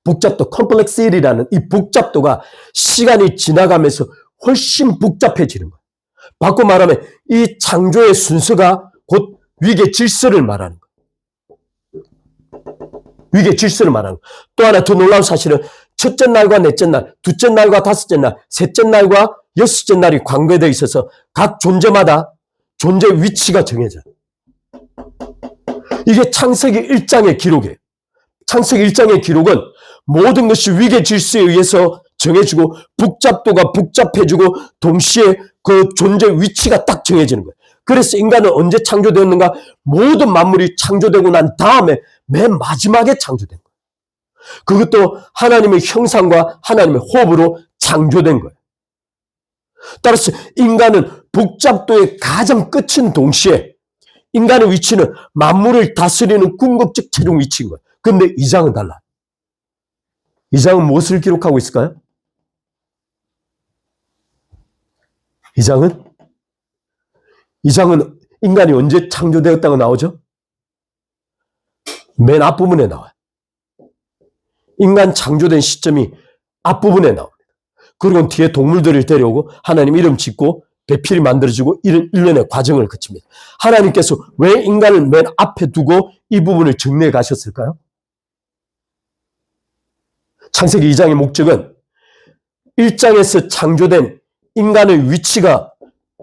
복잡도, 컴플렉시티라는 이 복잡도가 시간이 지나가면서 훨씬 복잡해지는 거예요. 바꿔 말하면 이 창조의 순서가 곧 위계 질서를 말하는 거예요. 위계 질서를 말하는 거예요. 또 하나 더 놀라운 사실은 첫째 날과 넷째 날, 둘째 날과 다섯째 날, 셋째 날과 여섯째 날이 관계되어 있어서 각 존재마다 존재 위치가 정해져요. 이게 창세기 1장의 기록이에요. 창세기 1장의 기록은 모든 것이 위계 질서에 의해서 정해지고 복잡도가 복잡해지고 동시에 그 존재 위치가 딱 정해지는 거예요. 그래서 인간은 언제 창조되었는가? 모든 만물이 창조되고 난 다음에 맨 마지막에 창조된 거예요. 그것도 하나님의 형상과 하나님의 호흡으로 창조된 거예요. 따라서 인간은 복잡도의 가장 끝인 동시에 인간의 위치는 만물을 다스리는 궁극적 최종 위치인 거예요. 그런데 이 장은 달라요. 이 장은 무엇을 기록하고 있을까요? 이 장은 인간이 언제 창조되었다고 나오죠? 맨 앞부분에 나와요. 인간 창조된 시점이 앞부분에 나옵니다. 그리고 뒤에 동물들을 데려오고 하나님 이름 짓고 배필이 만들어지고 이런 일련의 과정을 거칩니다. 하나님께서 왜 인간을 맨 앞에 두고 이 부분을 정리해 가셨을까요? 창세기 2장의 목적은 1장에서 창조된 인간의 위치가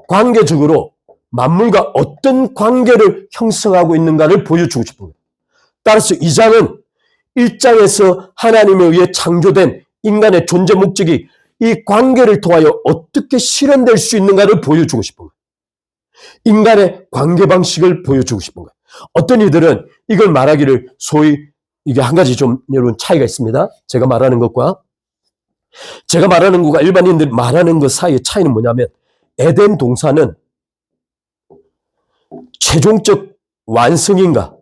관계적으로 만물과 어떤 관계를 형성하고 있는가를 보여주고 싶은 거예요. 따라서 2장은 1장에서 하나님에 의해 창조된 인간의 존재 목적이 이 관계를 통하여 어떻게 실현될 수 있는가를 보여주고 싶은 거예요. 인간의 관계 방식을 보여주고 싶은 거예요. 어떤 이들은 이걸 말하기를 소위 이게 한 가지 좀 여러분 차이가 있습니다. 제가 말하는 것과 일반인들 말하는 것 사이의 차이는 뭐냐면 에덴 동산은 최종적 완성인가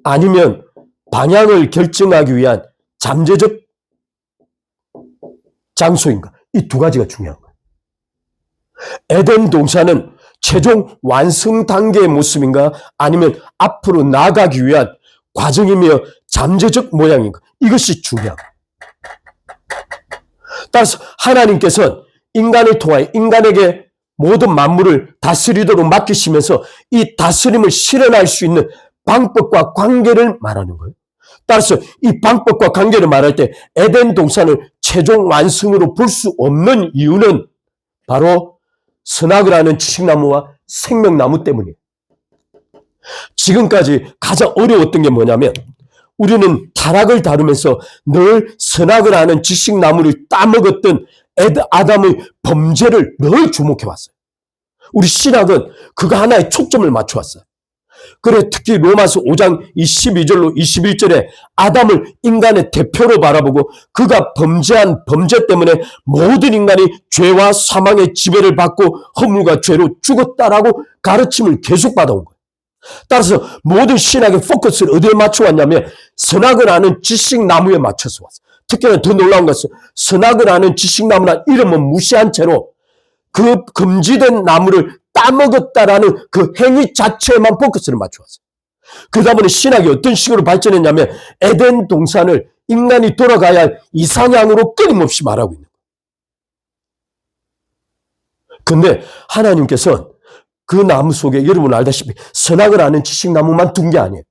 아니면 방향을 결정하기 위한 잠재적 장소인가? 이 두 가지가 중요한 거예요. 에덴 동산은 최종 완성 단계의 모습인가? 아니면 앞으로 나아가기 위한 과정이며 잠재적 모양인가? 이것이 중요한 거예요. 따라서 하나님께서는 인간을 통하여 인간에게 모든 만물을 다스리도록 맡기시면서 이 다스림을 실현할 수 있는 방법과 관계를 말하는 거예요. 따라서 이 방법과 관계를 말할 때 에덴 동산을 최종 완성으로 볼 수 없는 이유는 바로 선악을 아는 지식나무와 생명나무 때문이에요. 지금까지 가장 어려웠던 게 뭐냐면 우리는 타락을 다루면서 늘 선악을 아는 지식나무를 따먹었던 아담의 범죄를 늘 주목해 왔어요. 우리 신학은 그거 하나에 초점을 맞춰 왔어요. 그래 특히 로마서 5장 12절로 21절에 아담을 인간의 대표로 바라보고 그가 범죄한 범죄 때문에 모든 인간이 죄와 사망의 지배를 받고 허물과 죄로 죽었다라고 가르침을 계속 받아온 거예요. 따라서 모든 신학의 포커스를 어디에 맞춰왔냐면 선악을 아는 지식나무에 맞춰서 왔어요. 특히나 더 놀라운 것은 선악을 아는 지식나무란 이름은 무시한 채로 그 금지된 나무를 따먹었다라는 그 행위 자체에만 포커스를 맞춰왔어요. 그러다 보니 신학이 어떤 식으로 발전했냐면 에덴 동산을 인간이 돌아가야 할 이상향으로 끊임없이 말하고 있는 거예요. 그런데 하나님께서는 그 나무 속에 여러분 알다시피 선악을 아는 지식나무만 둔 게 아니에요.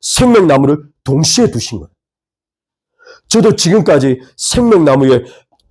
생명나무를 동시에 두신 거예요. 저도 지금까지 생명나무에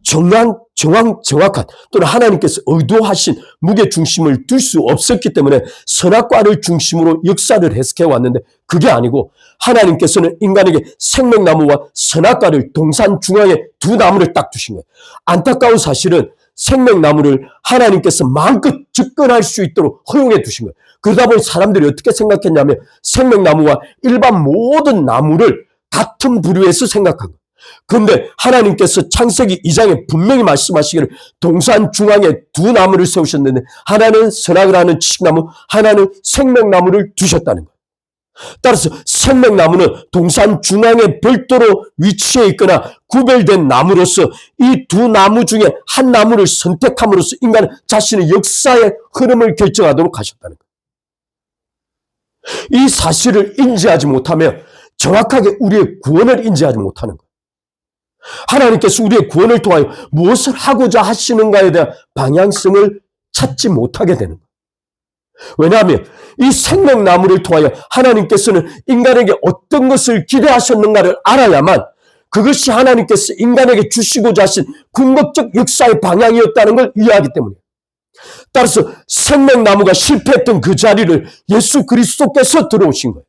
정확한 또는 하나님께서 의도하신 무게중심을 둘 수 없었기 때문에 선악과를 중심으로 역사를 해석해 왔는데 그게 아니고 하나님께서는 인간에게 생명나무와 선악과를 동산 중앙에 두 나무를 딱 두신 거예요. 안타까운 사실은 생명나무를 하나님께서 마음껏 접근할 수 있도록 허용해 두신 거예요. 그러다 보니 사람들이 어떻게 생각했냐면 생명나무와 일반 모든 나무를 같은 부류에서 생각한 거예요. 그런데 하나님께서 창세기 2장에 분명히 말씀하시기를 동산 중앙에 두 나무를 세우셨는데 하나는 선악을 아는 지식나무, 하나는 생명나무를 두셨다는 거예요. 따라서 생명나무는 동산 중앙에 별도로 위치해 있거나 구별된 나무로서 이 두 나무 중에 한 나무를 선택함으로써 인간은 자신의 역사의 흐름을 결정하도록 하셨다는 거예요. 이 사실을 인지하지 못하면 정확하게 우리의 구원을 인지하지 못하는 거예요. 하나님께서 우리의 구원을 통하여 무엇을 하고자 하시는가에 대한 방향성을 찾지 못하게 되는 거예요. 왜냐하면 이 생명나무를 통하여 하나님께서는 인간에게 어떤 것을 기대하셨는가를 알아야만 그것이 하나님께서 인간에게 주시고자 하신 궁극적 역사의 방향이었다는 걸 이해하기 때문이에요. 따라서 생명나무가 실패했던 그 자리를 예수 그리스도께서 들어오신 거예요.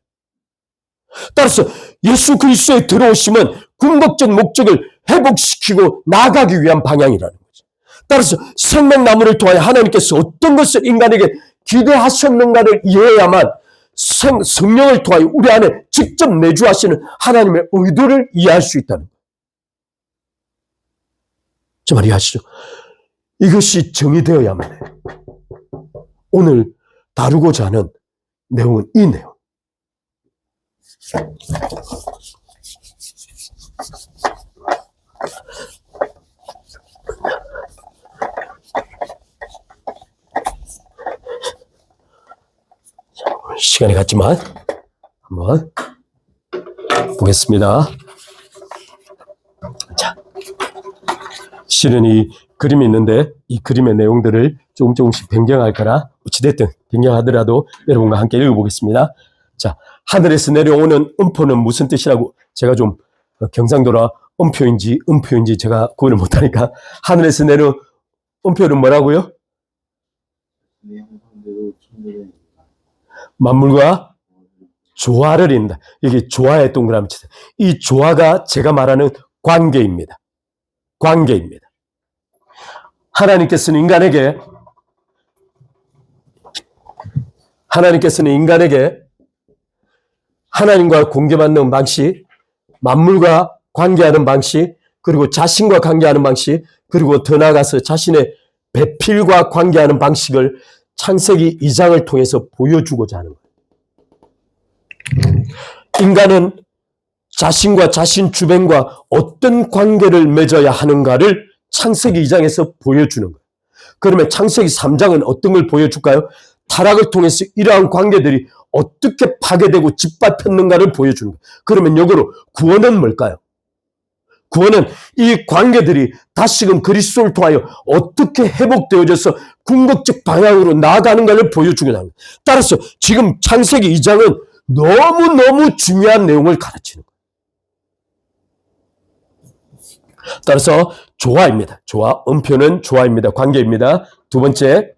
따라서 예수 그리스도에 들어오시면 궁극적 목적을 회복시키고 나아가기 위한 방향이라는 거죠. 따라서 생명나무를 통하여 하나님께서 어떤 것을 인간에게 기대하셨는가를 이해해야만 성령을 통하여 우리 안에 직접 내주하시는 하나님의 의도를 이해할 수 있다는 거예요. 저 말 이해하시죠? 이것이 정의되어야만 해요. 오늘 다루고자 하는 내용은 이 내용. 시간이 갔지만 한번 보겠습니다. 자, 실은 이 그림이 있는데 이 그림의 내용들을 조금씩 변경할 거라 어찌됐든 변경하더라도 여러분과 함께 읽어보겠습니다. 자, 하늘에서 내려오는 음포는 무슨 뜻이라고 제가 좀 경상도라 음표인지 음표인지 제가 구분을 못하니까 하늘에서 내려온 음표는 뭐라고요? 만물과 조화를 이룬다. 여기 조화의 동그라미 치세요. 이 조화가 제가 말하는 관계입니다. 관계입니다. 하나님께서는 인간에게 하나님과 관계받는 방식, 만물과 관계하는 방식, 그리고 자신과 관계하는 방식, 그리고 더 나아가서 자신의 배필과 관계하는 방식을 창세기 2장을 통해서 보여주고자 하는 거예요. 인간은 자신과 자신 주변과 어떤 관계를 맺어야 하는가를 창세기 2장에서 보여주는 거예요. 그러면 창세기 3장은 어떤 걸 보여줄까요? 타락을 통해서 이러한 관계들이 어떻게 파괴되고 짓밟혔는가를 보여주는 거예요. 그러면 역으로 구원은 뭘까요? 구원은 이 관계들이 다시금 그리스도를 통하여 어떻게 회복되어져서 궁극적 방향으로 나아가는가를 보여주게 합니다. 따라서 지금 창세기 2장은 너무너무 중요한 내용을 가르치는 거예요. 따라서 조화입니다. 조화, 음표는 조화입니다. 관계입니다. 두 번째,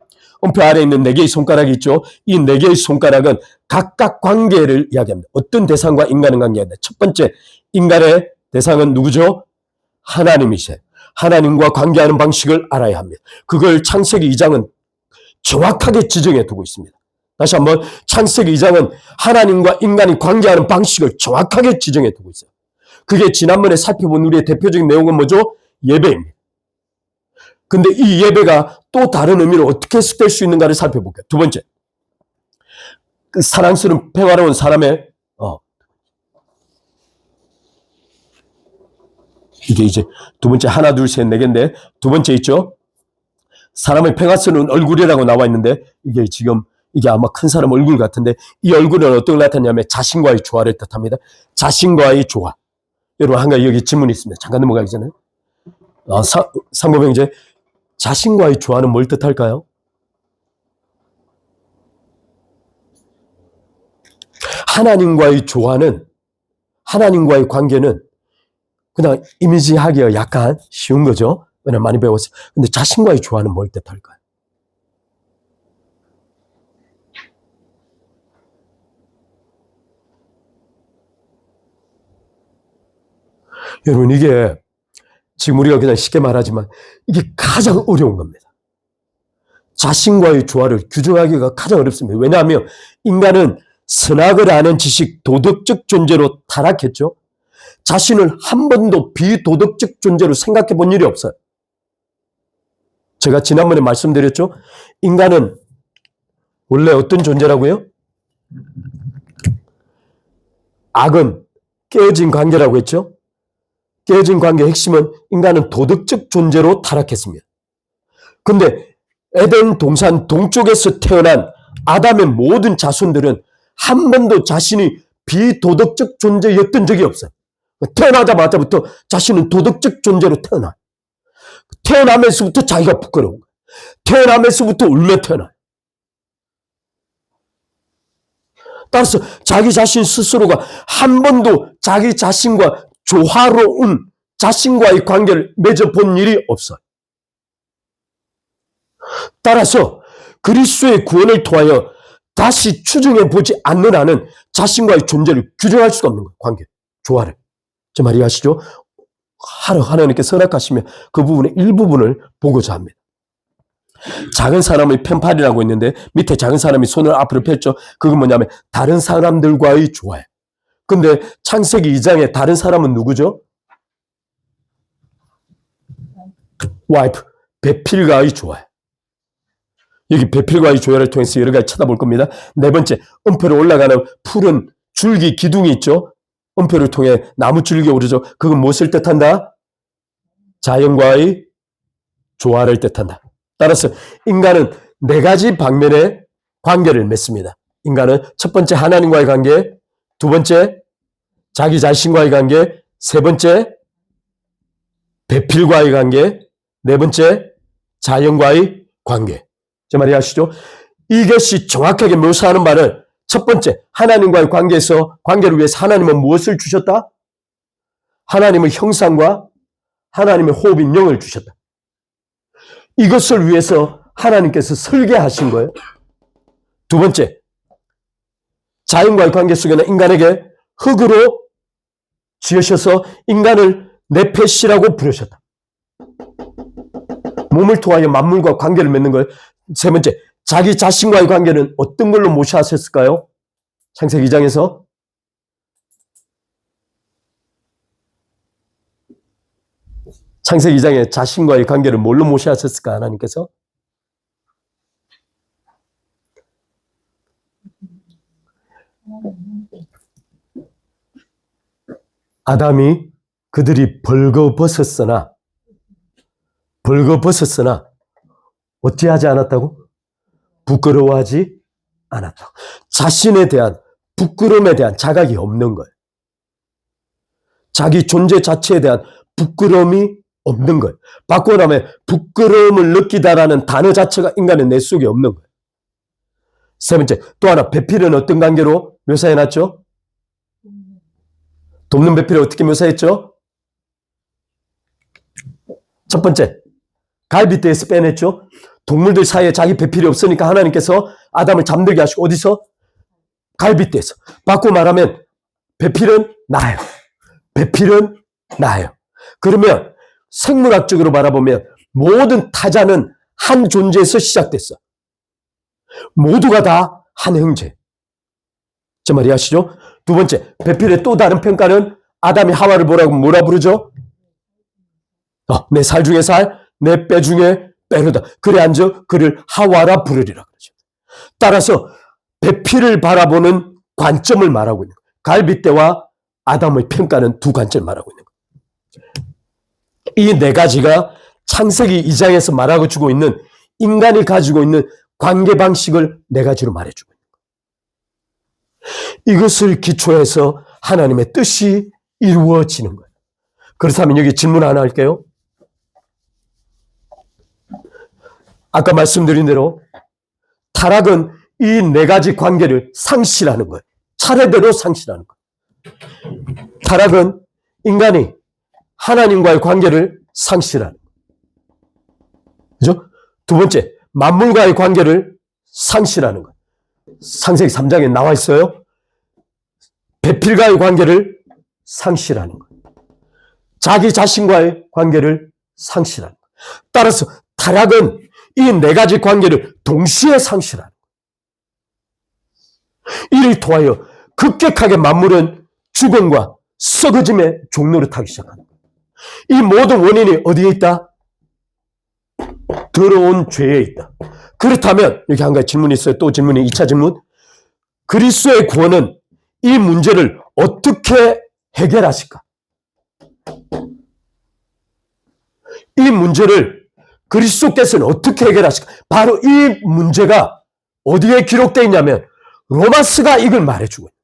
음표 아래에 있는 4개의 손가락이 있죠. 이 4개의 손가락은 각각 관계를 이야기합니다. 어떤 대상과 인간의 관계입니다. 첫 번째, 인간의 대상은 누구죠? 하나님이세요. 하나님과 관계하는 방식을 알아야 합니다. 그걸 창세기 2장은 정확하게 지정해 두고 있습니다. 다시 한번 창세기 2장은 하나님과 인간이 관계하는 방식을 정확하게 지정해 두고 있어요. 그게 지난번에 살펴본 우리의 대표적인 내용은 뭐죠? 예배입니다. 근데 이 예배가 또 다른 의미로 어떻게 해석될 수 있는가를 살펴볼게요. 두 번째, 그 사랑스러운 평화로운 사람의 이게 이제 두 번째 하나 둘 셋 네 개인데 두 번째 있죠. 사람의 평화스러운 얼굴이라고 나와 있는데 이게 지금 이게 아마 큰 사람 얼굴 같은데 이 얼굴은 어떤 걸 나타내냐면 자신과의 조화를 뜻합니다. 자신과의 조화. 여러분 한 가지 여기 질문이 있습니다. 잠깐 넘어가기 전에 상고병제 자신과의 조화는 뭘 뜻할까요? 하나님과의 조화는 하나님과의 관계는 그냥 이미지하기가 약간 쉬운 거죠. 왜냐면 많이 배웠어요. 근데 자신과의 조화는 뭘 뜻할까요? 여러분 이게 지금 우리가 그냥 쉽게 말하지만 이게 가장 어려운 겁니다. 자신과의 조화를 규정하기가 가장 어렵습니다. 왜냐하면 인간은 선악을 아는 지식, 도덕적 존재로 타락했죠. 자신을 한 번도 비도덕적 존재로 생각해 본 일이 없어요. 제가 지난번에 말씀드렸죠. 인간은 원래 어떤 존재라고요? 악은 깨어진 관계라고 했죠. 깨어진 관계의 핵심은 인간은 도덕적 존재로 타락했습니다. 근데 에덴 동산 동쪽에서 태어난 아담의 모든 자손들은 한 번도 자신이 비도덕적 존재였던 적이 없어요. 태어나자마자부터 자신은 도덕적 존재로 태어나요. 태어나면서부터 자기가 부끄러운 거예요. 태어나면서부터 울며 태어나요. 따라서 자기 자신 스스로가 한 번도 자기 자신과 조화로운 자신과의 관계를 맺어본 일이 없어요. 따라서 그리스도의 구원을 통하여 다시 추정해 보지 않는 한은 자신과의 존재를 규정할 수가 없는 거예요. 관계, 조화를. 제 말이 아시죠? 하나님께 선악하시면 그 부분의 일부분을 보고자 합니다. 작은 사람의 펜팔이라고 있는데 밑에 작은 사람이 손을 앞으로 폈죠. 그건 뭐냐면 다른 사람들과의 조화예요. 근데 창세기 2장에 다른 사람은 누구죠? 와이프, 배필과의 조화예요. 여기 배필과의 조화를 통해서 여러 가지 쳐다볼 겁니다. 네 번째, 음표로 올라가는 푸른 줄기 기둥이 있죠. 음표를 통해 나무 줄기 오르죠. 그건 무엇을 뜻한다? 자연과의 조화를 뜻한다. 따라서 인간은 4가지 방면의 관계를 맺습니다. 인간은 첫 번째 하나님과의 관계, 두 번째 자기 자신과의 관계, 세 번째 배필과의 관계, 네 번째 자연과의 관계. 제 말이 아시죠? 이것이 정확하게 묘사하는 말은 첫 번째 하나님과의 관계에서 관계를 위해서 하나님은 무엇을 주셨다? 하나님의 형상과 하나님의 호흡인 영을 주셨다. 이것을 위해서 하나님께서 설계하신 거예요. 두 번째, 자연과의 관계 속에는 인간에게 흙으로 지으셔서 인간을 네페시라고 부르셨다. 몸을 통하여 만물과 관계를 맺는 거예요. 세 번째, 자기 자신과의 관계는 어떤 걸로 모셔하셨을까요? 창세기 2장에서 창세기 2장에 자신과의 관계를 뭘로 모셔하셨을까 하나님께서? 아담이 그들이 벌거벗었으나 벌거벗었으나 어찌하지 않았다고? 부끄러워하지 않았다고. 자신에 대한 부끄러움에 대한 자각이 없는 거예요. 자기 존재 자체에 대한 부끄러움이 없는 거예요. 바꾸고 나면 부끄러움을 느끼다라는 단어 자체가 인간의 뇌 속에 없는 거예요. 세 번째, 또 하나, 배필은 어떤 관계로 묘사해놨죠? 돕는 배필을 어떻게 묘사했죠? 첫 번째, 갈빗대에서 빼냈죠? 동물들 사이에 자기 배필이 없으니까 하나님께서 아담을 잠들게 하시고 어디서? 갈빗대에서. 바꾸고 말하면 배필은 나예요. 배필은 나예요. 그러면 생물학적으로 바라보면 모든 타자는 한 존재에서 시작됐어. 모두가 다 한 형제. 저 말이 아시죠? 두 번째, 배필의 또 다른 평가는 아담이 하와를 뭐라 부르죠? 내 살 중에 살, 내 뼈 중에 뼈로다. 그래 앉아 그를 하와라 부르리라 그러죠. 따라서 배필을 바라보는 관점을 말하고 있는 거예요. 갈빗대와 아담의 평가는 두 관점을 말하고 있는 거예요. 이 네 가지가 창세기 2장에서 말하고 주고 있는 인간이 가지고 있는 관계 방식을 네 가지로 말해주고 있는 거예요. 이것을 기초해서 하나님의 뜻이 이루어지는 거예요. 그렇다면 여기 질문 하나 할게요. 아까 말씀드린 대로 타락은 이 네 가지 관계를 상실하는 거예요. 차례대로 상실하는 거예요. 타락은 인간이 하나님과의 관계를 상실하는 거예요. 그죠? 두 번째, 만물과의 관계를 상실하는 거예요. 창세기 3장에 나와 있어요. 배필과의 관계를 상실하는 거예요. 자기 자신과의 관계를 상실하는 거예요. 따라서 타락은 이 네 가지 관계를 동시에 상실하는 거예요. 이를 통하여 급격하게 만물은 죽음과 썩어짐의 종로를 타기 시작하는 거예요. 이 모든 원인이 어디에 있다? 더러운 죄에 있다. 그렇다면 여기 한 가지 질문이 있어요. 또 질문이 2차 질문. 그리스도의 구원은 이 문제를 어떻게 해결하실까? 이 문제를 그리스도께서는 어떻게 해결하실까? 바로 이 문제가 어디에 기록되어 있냐면 로마서가 이걸 말해주고 있어요.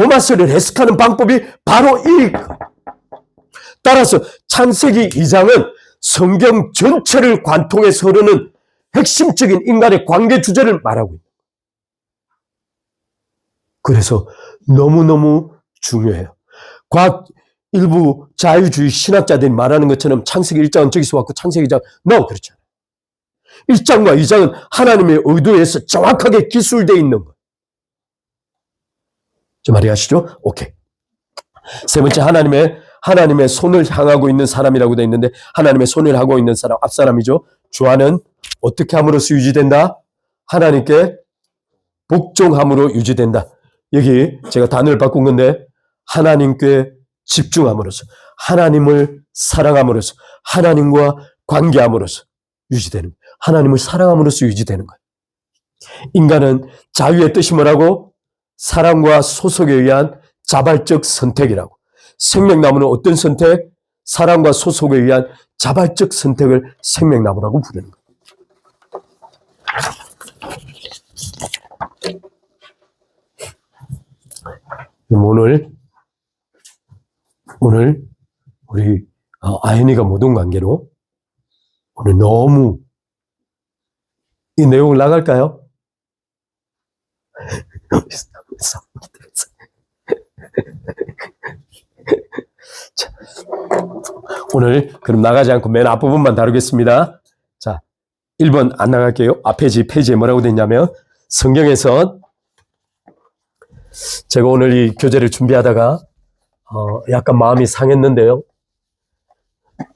로마서를 해석하는 방법이 바로 이. 따라서 창세기 2장은 성경 전체를 관통해서 흐르는 핵심적인 인간의 관계 주제를 말하고 있는 거예요. 그래서 너무너무 중요해요. 과학 일부 자유주의 신학자들이 말하는 것처럼 창세기 1장은 저기서 왔고 창세기 2장 그렇지 않아요. 1장과 2장은 하나님의 의도에서 정확하게 기술되어 있는 거예요. 저 말이 아시죠? 오케이. 세 번째, 하나님의 손을 향하고 있는 사람이라고 되어 있는데 하나님의 손을 하고 있는 사람, 앞사람이죠. 주안은 어떻게 함으로써 유지된다? 하나님께 복종함으로 유지된다. 여기 제가 단어를 바꾼 건데 하나님께 집중함으로써, 하나님을 사랑함으로써, 하나님과 관계함으로써 유지되는 거예요. 하나님을 사랑함으로써 유지되는 거예요. 인간은 자유의 뜻이 뭐라고? 사랑과 소속에 의한 자발적 선택이라고. 생명나무는 어떤 선택? 사랑과 소속에 의한 자발적 선택을 생명나무라고 부르는 거예요. 오늘 우리 아연이가 모든 관계로 오늘 너무 이 내용을 나갈까요? 자, 오늘 그럼 나가지 않고 맨 앞부분만 다루겠습니다. 자, 1번 안 나갈게요. 앞에 페이지에 뭐라고 됐냐면 성경에서 제가 오늘 이 교재를 준비하다가 약간 마음이 상했는데요.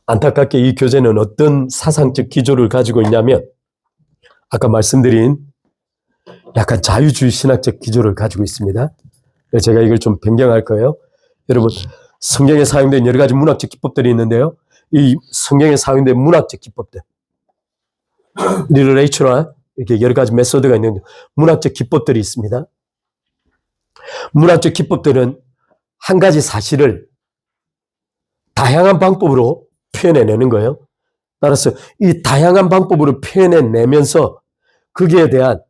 안타깝게 이 교재는 어떤 사상적 기조를 가지고 있냐면 아까 말씀드린 약간 자유주의 신학적 기조를 가지고 있습니다. 제가 이걸 좀 변경할 거예요. 여러분, 성경에 사용된 여러 가지 문학적 기법들이 있는데요. 이 성경에 사용된 문학적 기법들, 리레이처럴 이렇게 여러 가지 메소드가 있는데 문학적 기법들이 있습니다. 문학적 기법들은 한 가지 사실을 다양한 방법으로 표현해내는 거예요. 따라서 이 다양한 방법으로 표현해내면서 거기에 대한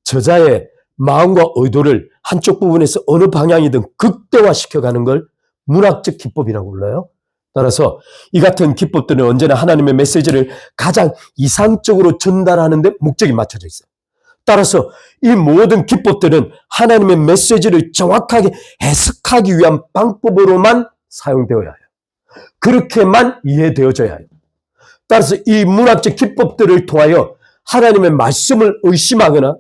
저자의 마음과 의도를 한쪽 부분에서 어느 방향이든 극대화시켜가는 걸 문학적 기법이라고 불러요. 따라서 이 같은 기법들은 언제나 하나님의 메시지를 가장 이상적으로 전달하는 데 목적이 맞춰져 있어요. 따라서 이 모든 기법들은 하나님의 메시지를 정확하게 해석하기 위한 방법으로만 사용되어야 해요. 그렇게만 이해되어져야 해요. 따라서 이 문학적 기법들을 통하여 하나님의 말씀을 의심하거나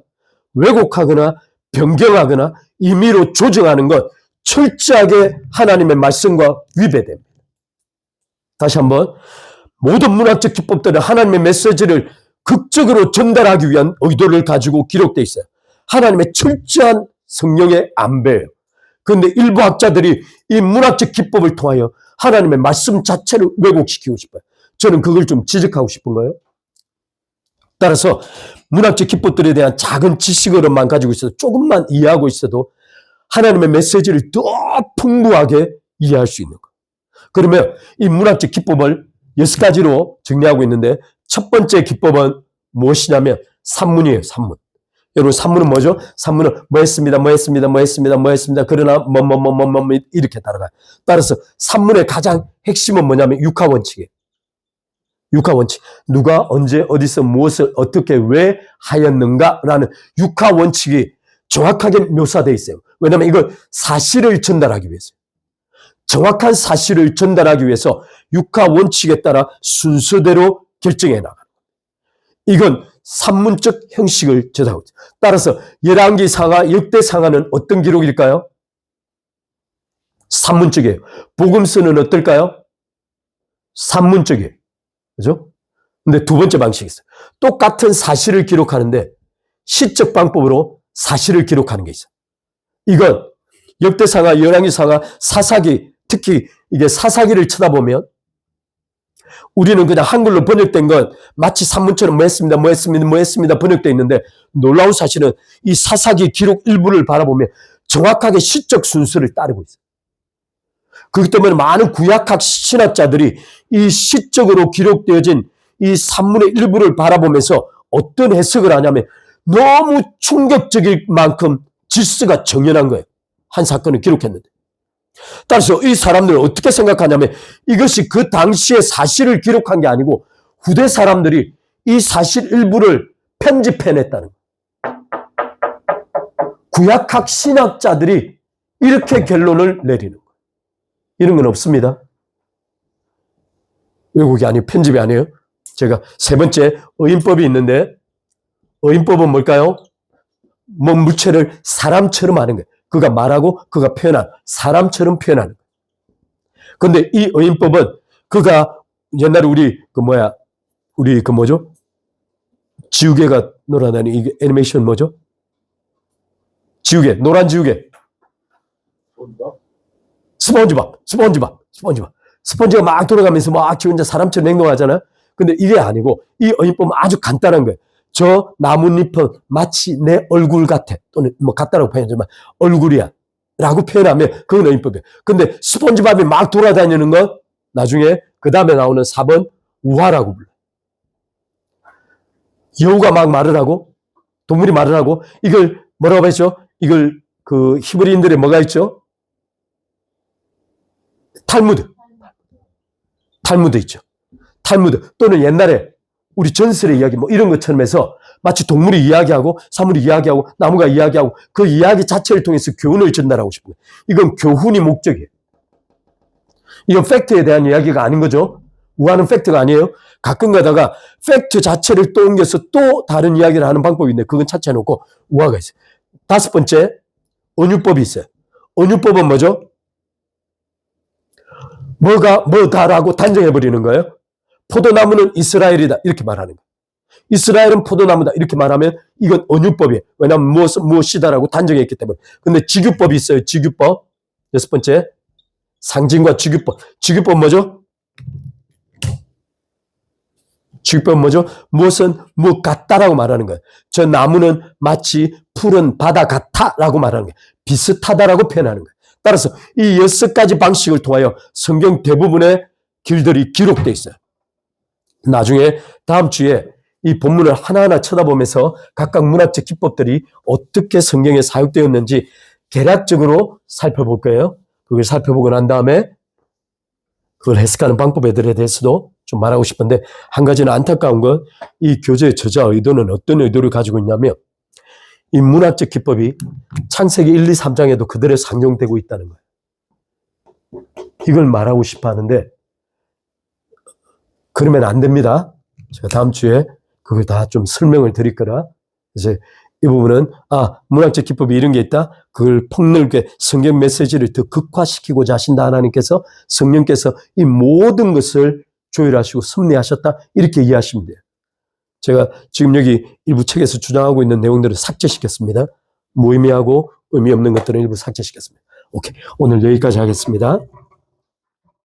왜곡하거나 변경하거나 임의로 조정하는 것 철저하게 하나님의 말씀과 위배됩니다. 다시 한번 모든 문학적 기법들은 하나님의 메시지를 극적으로 전달하기 위한 의도를 가지고 기록되어 있어요. 하나님의 철저한 성령의 안배예요. 그런데 일부 학자들이 이 문학적 기법을 통하여 하나님의 말씀 자체를 왜곡시키고 싶어요. 저는 그걸 좀 지적하고 싶은 거예요. 따라서 문학적 기법들에 대한 작은 지식으로만 가지고 있어도 조금만 이해하고 있어도 하나님의 메시지를 더 풍부하게 이해할 수 있는 거예요. 그러면 이 문학적 기법을 6가지로 정리하고 있는데 첫 번째 기법은 무엇이냐면 산문이에요. 산문. 여러분 산문은 뭐죠? 산문은 뭐 했습니다. 그러나 이렇게 따라가요. 따라서 산문의 가장 핵심은 뭐냐면 육하원칙이에요. 육하원칙. 누가 언제 어디서 무엇을 어떻게 왜 하였는가라는 육하원칙이 정확하게 묘사되어 있어요. 왜냐하면 이걸 사실을 전달하기 위해서요. 정확한 사실을 전달하기 위해서 육하원칙에 따라 순서대로 결정해 나가는 거예요. 이건 산문적 형식을 제작하고 있어요. 따라서 열왕기상하, 역대상하는 어떤 기록일까요? 산문적이에요. 복음서는 어떨까요? 산문적이에요. 그죠? 근데 두 번째 방식이 있어요. 똑같은 사실을 기록하는데 시적 방법으로 사실을 기록하는 게 있어요. 이건 역대상하, 열왕기상하, 사사기, 특히 이게 사사기를 쳐다보면 우리는 그냥 한글로 번역된 건 마치 산문처럼 뭐 했습니다 번역되어 있는데 놀라운 사실은 이 사사기 기록 일부를 바라보면 정확하게 시적 순서를 따르고 있어요. 그렇기 때문에 많은 구약학 신학자들이 이 시적으로 기록되어진 이 산문의 일부를 바라보면서 어떤 해석을 하냐면 너무 충격적일 만큼 질서가 정연한 거예요. 한 사건을 기록했는데. 따라서 이 사람들은 어떻게 생각하냐면 이것이 그 당시의 사실을 기록한 게 아니고 후대 사람들이 이 사실 일부를 편집해냈다는 거예요. 구약학 신학자들이 이렇게 결론을 내리는 거예요. 이런 건 없습니다. 왜곡이 아니에요. 편집이 아니에요. 제가 세 번째 어인법이 있는데 어인법은 뭘까요? 물체를 사람처럼 하는 거예요. 그가 말하고 그가 표현한 사람처럼 표현하는 거예요. 그런데 이 어인법은 그가 옛날에 우리 뭐죠? 지우개가 놀아다니는 이 애니메이션 뭐죠? 지우개, 노란 지우개. 스펀지가 막 돌아가면서 막 지 혼자 사람처럼 행동하잖아요. 근데 이게 아니고 이 어인법은 아주 간단한 거예요. 저 나뭇잎은 마치 내 얼굴 같아. 또는 뭐 같다라고 표현하지만 얼굴이야. 라고 표현하면 그건 어인법이에요. 근데 스폰지밥이 막 돌아다니는 건 나중에 그 다음에 나오는 4번 우화라고 불러요. 여우가 막 말을 하고 동물이 말을 하고 이걸 뭐라고 했죠? 이걸 그 히브리인들의 뭐가 있죠? 탈무드 있죠. 탈무드 또는 옛날에 우리 전설의 이야기 뭐 이런 것처럼 해서 마치 동물이 이야기하고 사물이 이야기하고 나무가 이야기하고 그 이야기 자체를 통해서 교훈을 전달하고 싶은 거예요. 이건 교훈이 목적이에요. 이건 팩트에 대한 이야기가 아닌 거죠. 우화는 팩트가 아니에요. 가끔 가다가 팩트 자체를 또 옮겨서 또 다른 이야기를 하는 방법이 있는데 그건 차치해놓고 우화가 있어요. 다섯 번째 언유법이 있어요. 언유법은 뭐죠? 뭐다라고 단정해버리는 거예요. 포도나무는 이스라엘이다 이렇게 말하는 거예요. 이스라엘은 포도나무다 이렇게 말하면 이건 언유법이에요. 왜냐하면 무엇이다라고 단정했기 때문에. 근데 직유법이 있어요. 직유법. 여섯 번째 상징과 직유법. 직유법 뭐죠? 직유법 뭐죠? 무엇은 무엇 같다라고 말하는 거예요. 저 나무는 마치 푸른 바다 같다라고 말하는 거예요. 비슷하다라고 표현하는 거예요. 따라서 이 6가지 방식을 통하여 성경 대부분의 길들이 기록되어 있어요. 나중에 다음 주에 이 본문을 하나하나 쳐다보면서 각각 문학적 기법들이 어떻게 성경에 사용되었는지 개략적으로 살펴볼 거예요. 그걸 살펴보고 난 다음에 그걸 해석하는 방법에 대해서도 좀 말하고 싶은데, 한 가지는 안타까운 건 이 교재의 저자 의도는 어떤 의도를 가지고 있냐면, 이 문학적 기법이 창세기 1, 2, 3장에도 그대로 상용되고 있다는 거예요. 이걸 말하고 싶어 하는데 그러면 안 됩니다. 제가 다음 주에 그걸 다 좀 설명을 드릴 거라. 이제 이 부분은 문학적 기법이 이런 게 있다. 그걸 폭넓게 성경 메시지를 더 극화시키고자 하신다. 하나님께서 성령께서 이 모든 것을 조율하시고 섭리하셨다. 이렇게 이해하시면 돼요. 제가 지금 여기 일부 책에서 주장하고 있는 내용들을 삭제시켰습니다. 무의미하고 의미 없는 것들은 일부 삭제시켰습니다. 오케이. 오늘 여기까지 하겠습니다.